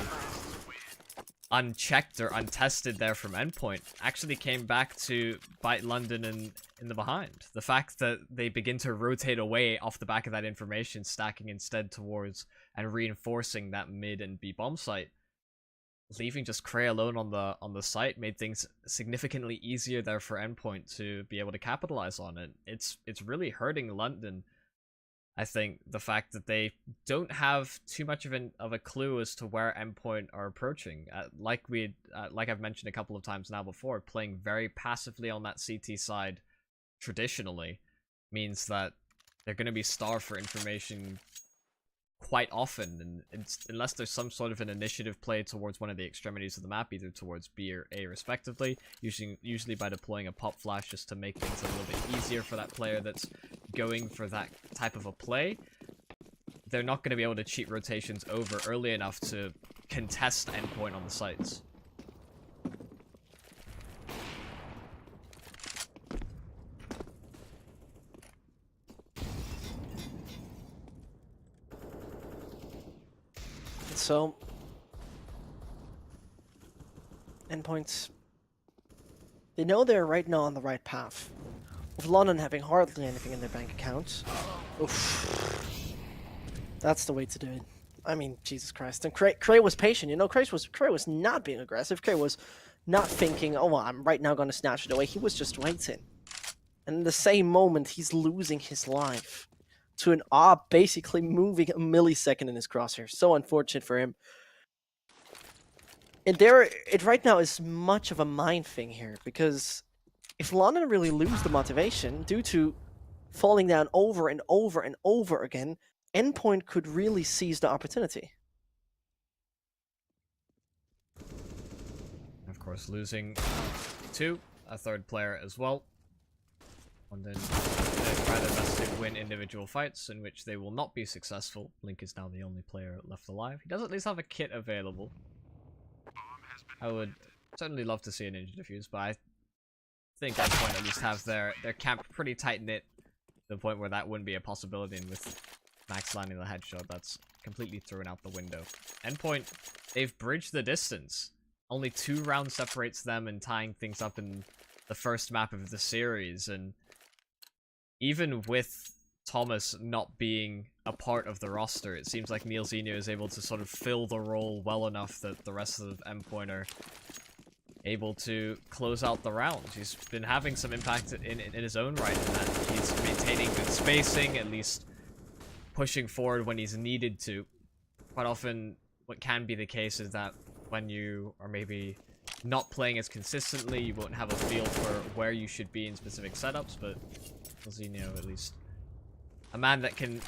unchecked or untested there from Endpoint, actually came back to bite London in the behind. The fact that they begin to rotate away off the back of that information, stacking instead towards and reinforcing that mid and B bomb site, leaving just Cray alone on the site, made things significantly easier there for Endpoint to be able to capitalize on it. It's really hurting London. I think the fact that they don't have too much of a clue as to where Endpoint are approaching. Like I've mentioned a couple of times now before, playing very passively on that CT side traditionally means that they're going to be starved for information quite often, and unless there's some sort of an initiative play towards one of the extremities of the map, either towards B or A respectively, usually by deploying a pop flash just to make things a little bit easier for that player that's going for that type of a play, they're not going to be able to cheat rotations over early enough to contest Endpoint on the sites. So, Endpoints, they know they're right now on the right path. With London having hardly anything in their bank accounts, oof, that's the way to do it. I mean, Jesus Christ. And Cray was patient, you know, Cray was not being aggressive. Cray was not thinking, oh, well, I'm right now going to snatch it away. He was just waiting. And in the same moment, he's losing his life to an AWP basically moving a millisecond in his crosshair. So unfortunate for him. And it right now is much of a mind thing here, because if London really lose the motivation due to falling down over and over and over again, Endpoint could really seize the opportunity. Of course, losing a third player as well. And then they try their best to win individual fights in which they will not be successful. Link is now the only player left alive. He does at least have a kit available. I would certainly love to see a ninja defuse, but I think Endpoint at least have their camp pretty tight-knit to the point where that wouldn't be a possibility, and with Max landing the headshot, that's completely thrown out the window. Endpoint, they've bridged the distance. Only 2 rounds separates them and tying things up in the first map of the series, and even with Thomas not being a part of the roster, it seems like Neil Zenio is able to sort of fill the role well enough that the rest of Endpoint are able to close out the round. He's been having some impact in his own right, in that he's maintaining good spacing, at least pushing forward when he's needed to. Quite often, what can be the case is that when you are maybe not playing as consistently, you won't have a feel for where you should be in specific setups, but Zenio, at least a man that can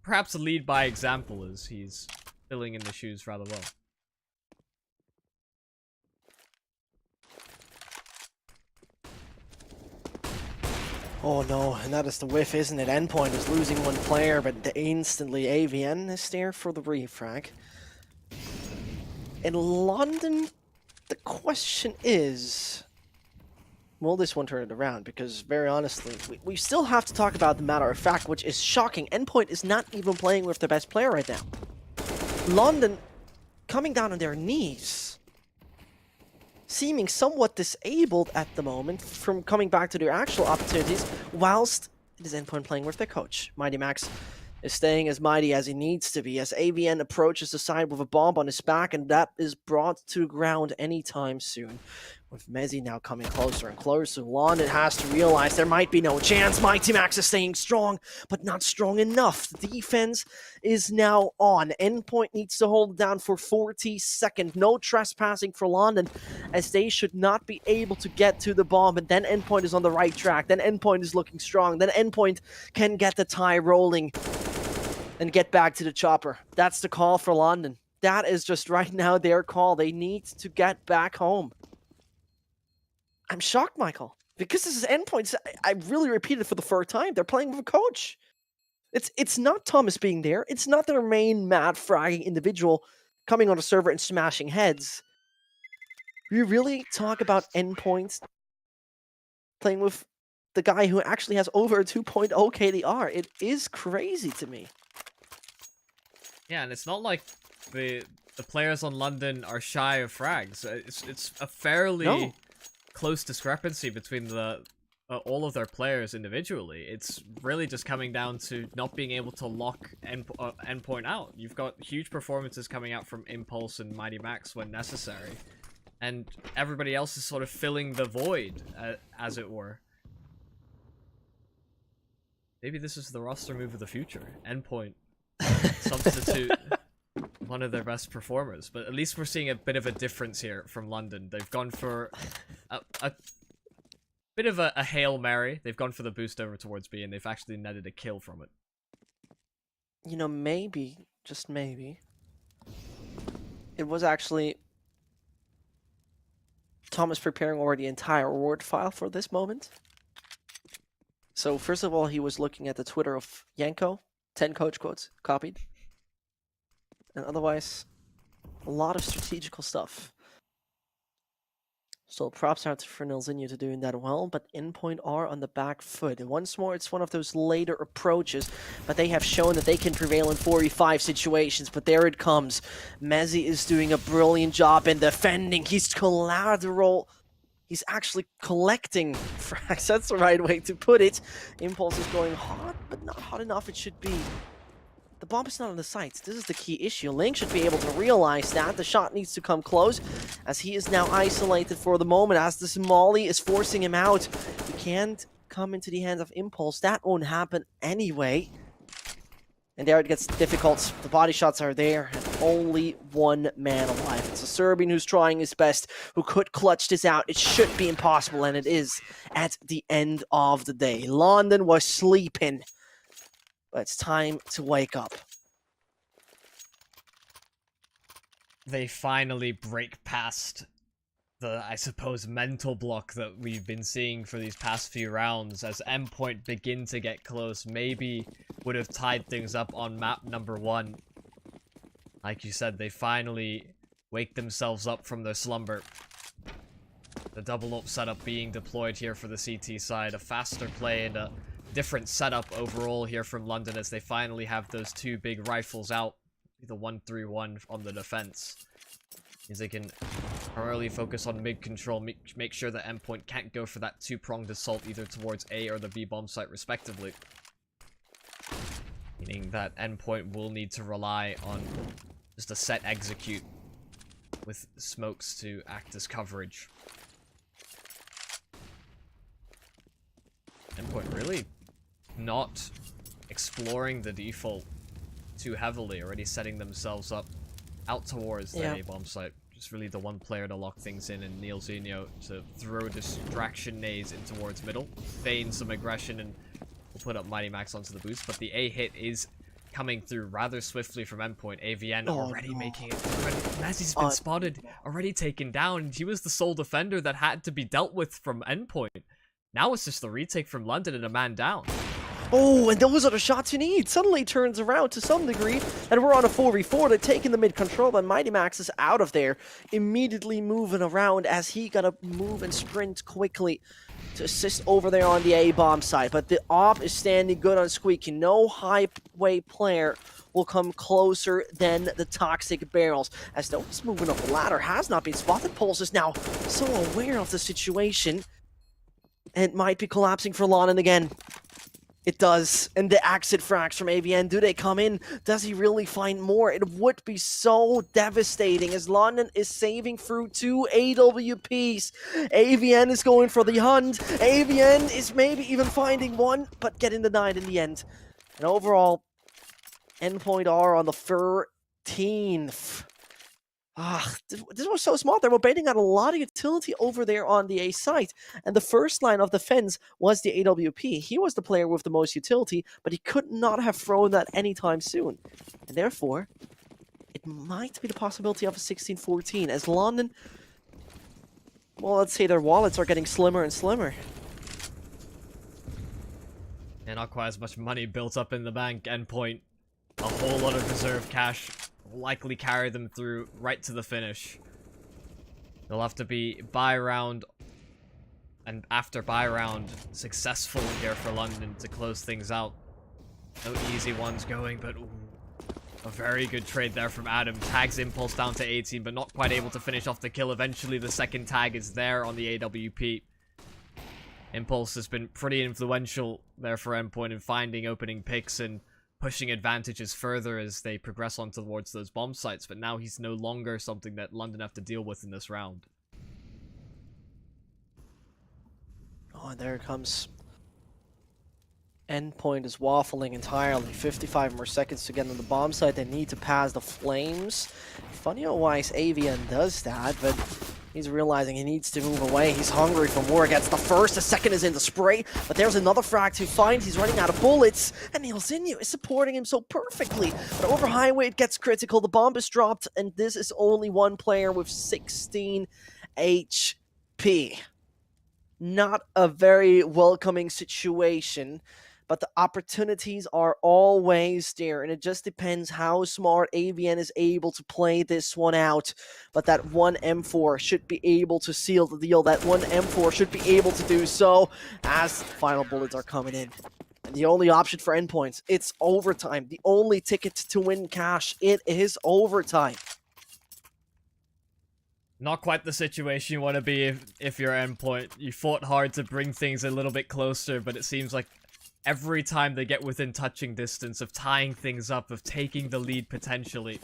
perhaps lead by example, as he's filling in the shoes rather well. Oh no, and that is the whiff, isn't it? Endpoint is losing 1 player, but instantly AVN is there for the refrag. In London, the question is, will this one turn it around? Because, very honestly, we still have to talk about the matter of fact, which is shocking. Endpoint is not even playing with their best player right now. London coming down on their knees, seeming somewhat disabled at the moment from coming back to their actual opportunities, whilst It is Endpoint playing with their coach. Mighty Max is staying as mighty as he needs to be as AVN approaches the side with a bomb on his back, and that is brought to the ground anytime soon. With Mezzi now coming closer and closer, London has to realize there might be no chance. Mighty Max is staying strong, but not strong enough. The defense is now on. Endpoint needs to hold it down for 40 seconds. No trespassing for London, as they should not be able to get to the bomb. And then Endpoint is on the right track. Then Endpoint is looking strong. Then Endpoint can get the tie rolling and get back to the chopper. That's the call for London. That is just right now their call. They need to get back home. I'm shocked, Michael, because this is Endpoint. I really repeat it for the third time. They're playing with a coach. It's not Thomas being there. It's not their main mad fragging individual coming on a server and smashing heads. We really talk about Endpoint playing with the guy who actually has over a 2.0 KDR. It is crazy to me. Yeah, and it's not like the players on London are shy of frags. It's a fairly close discrepancy between the all of their players individually. It's really just coming down to not being able to lock Endpoint out. You've got huge performances coming out from Impulse and Mighty Max when necessary, and everybody else is sort of filling the void, as it were. Maybe this is the roster move of the future. Endpoint substitute one of their best performers, but at least we're seeing a bit of a difference here from London. They've gone for a bit of a Hail Mary. They've gone for the boost over towards B, and they've actually netted a kill from it. You know, maybe, just maybe, it was actually Thomas preparing already the entire reward file for this moment. So first of all, he was looking at the Twitter of Yanko, 10 coach quotes copied. And otherwise, a lot of strategical stuff. So props out for Nilzinho to doing that well, but Endpoint are on the back foot. And once more, it's one of those later approaches, but they have shown that they can prevail in 4v5 situations. But there it comes. Mezzi is doing a brilliant job in defending. He's collateral. He's actually collecting frags. That's the right way to put it. Impulse is going hot, but not hot enough it should be. The bomb is not on the sights. This is the key issue. Link should be able to realize that. The shot needs to come close, as he is now isolated for the moment, as this Molly is forcing him out. He can't come into the hands of Impulse. That won't happen anyway. And there it gets difficult. The body shots are there, and only one man alive. It's a Serbian who's trying his best, who could clutch this out. It should be impossible, and it is at the end of the day. London was sleeping. But it's time to wake up. They finally break past the, I suppose, mental block that we've been seeing for these past few rounds. As Endpoint begin to get close, maybe would have tied things up on map number 1. Like you said, they finally wake themselves up from their slumber. The double up setup being deployed here for the CT side. A faster play and a different setup overall here from London, as they finally have those two big rifles out. The 1-3-1 on the defense, as they can primarily focus on mid control, make sure that Endpoint can't go for that two-pronged assault either towards A or the B bomb site respectively. Meaning that Endpoint will need to rely on just a set execute with smokes to act as coverage. Endpoint really not exploring the default too heavily, already setting themselves up out towards the A-bomb site. Just really the one player to lock things in, and Nilzinho to throw distraction nades in towards middle, feign some aggression, and we'll put up Mighty Max onto the boost. But the A hit is coming through rather swiftly from Endpoint. AVN already making it. Mezzi's been spotted, already taken down. He was the sole defender that had to be dealt with from Endpoint. Now it's just the retake from London and a man down. Oh, and those are the shots you need. Suddenly turns around to some degree, and we're on a 4v4. They're taking the mid control, and Mighty Max is out of there, immediately moving around as he gotta move and sprint quickly to assist over there on the A-bomb side. But the op is standing good on Squeaky. No highway player will come closer than the Toxic Barrels, as those moving up the ladder has not been spotted. Pulse is now so aware of the situation, and might be collapsing for London again. It does. And the exit frags from AVN, do they come in? Does he really find more? It would be so devastating as London is saving through 2 AWPs. AVN is going for the hunt. AVN is maybe even finding one, but getting denied in the end. And overall, Endpoint are on the 13th. This was so smart. They were baiting out a lot of utility over there on the A site. And the first line of defense was the AWP. He was the player with the most utility, but he could not have thrown that anytime soon. And therefore, it might be the possibility of a 16-14 as London, well, let's say their wallets are getting slimmer and slimmer. And not quite as much money built up in the bank. Endpoint, a whole lot of reserve cash will likely carry them through right to the finish. They'll have to be buy round and after buy round successful here for London to close things out. No easy ones going, but ooh, a very good trade there from Adam. Tags Impulse down to 18, but not quite able to finish off the kill. Eventually the second tag is there on the AWP. Impulse has been pretty influential there for Endpoint in finding opening picks and pushing advantages further as they progress on towards those bomb sites, but now he's no longer something that London have to deal with in this round. Oh, and there it comes. Endpoint is waffling entirely. 55 more seconds to get on the bomb site. They need to pass the flames. Funny-wise, AVN does that, but he's realizing he needs to move away. He's hungry for more. Gets the first. The second is in the spray, but there's another frag to find. He's running out of bullets, and Neilzinho is supporting him so perfectly. But over highway, it gets critical. The bomb is dropped, and this is only one player with 16 HP. Not a very welcoming situation, but the opportunities are always there, and it just depends how smart AVN is able to play this one out. But that one M4 should be able to seal the deal. That one M4 should be able to do so as final bullets are coming in. And the only option for Endpoints, it's overtime. The only ticket to win cash, it is overtime. Not quite the situation you want to be if you're Endpoint. You fought hard to bring things a little bit closer, but it seems like every time they get within touching distance of tying things up, of taking the lead potentially,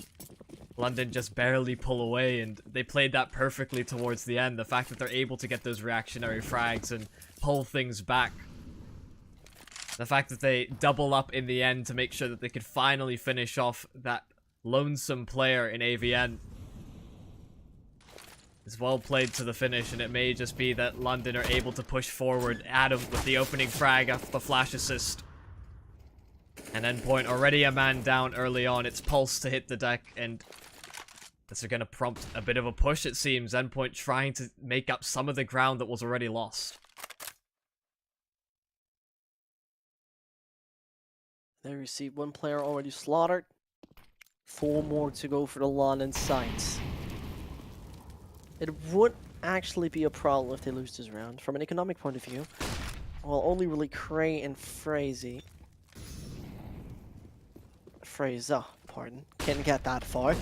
London just barely pull away, and they played that perfectly towards the end. The fact that they're able to get those reactionary frags and pull things back. The fact that they double up in the end to make sure that they could finally finish off that lonesome player in AVN. It's well played to the finish, and it may just be that London are able to push forward. Adam with the opening frag after the flash assist. And Endpoint already a man down early on. It's Pulse to hit the deck, and this is going to prompt a bit of a push, it seems. Endpoint trying to make up some of the ground that was already lost. They received one player already slaughtered. 4 more to go for the London sites. It would actually be a problem if they lose this round. From an economic point of view, well, only really Cray and Fraser, can get that far.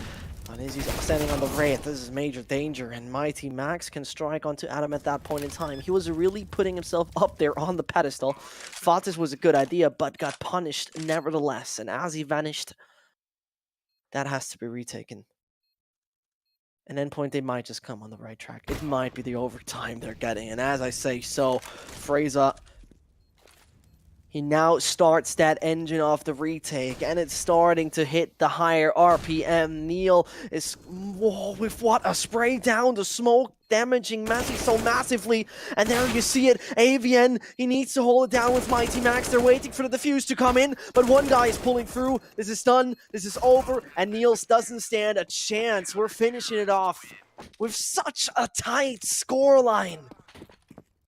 And as he's standing on the Wraith, this is major danger, and Mighty Max can strike onto Adam at that point in time. He was really putting himself up there on the pedestal. Thought this was a good idea, but got punished nevertheless. And as he vanished, that has to be retaken. And Endpoint, they might just come on the right track. It might be the overtime they're getting. And as I say so, Fraser, he now starts that engine off the retake, and it's starting to hit the higher RPM. Neil is, whoa, with what a spray down, the smoke damaging Matty so massively. And there you see it, AVN, he needs to hold it down with Mighty Max. They're waiting for the defuse to come in, but one guy is pulling through. This is done, this is over, and Niels doesn't stand a chance. We're finishing it off with such a tight scoreline.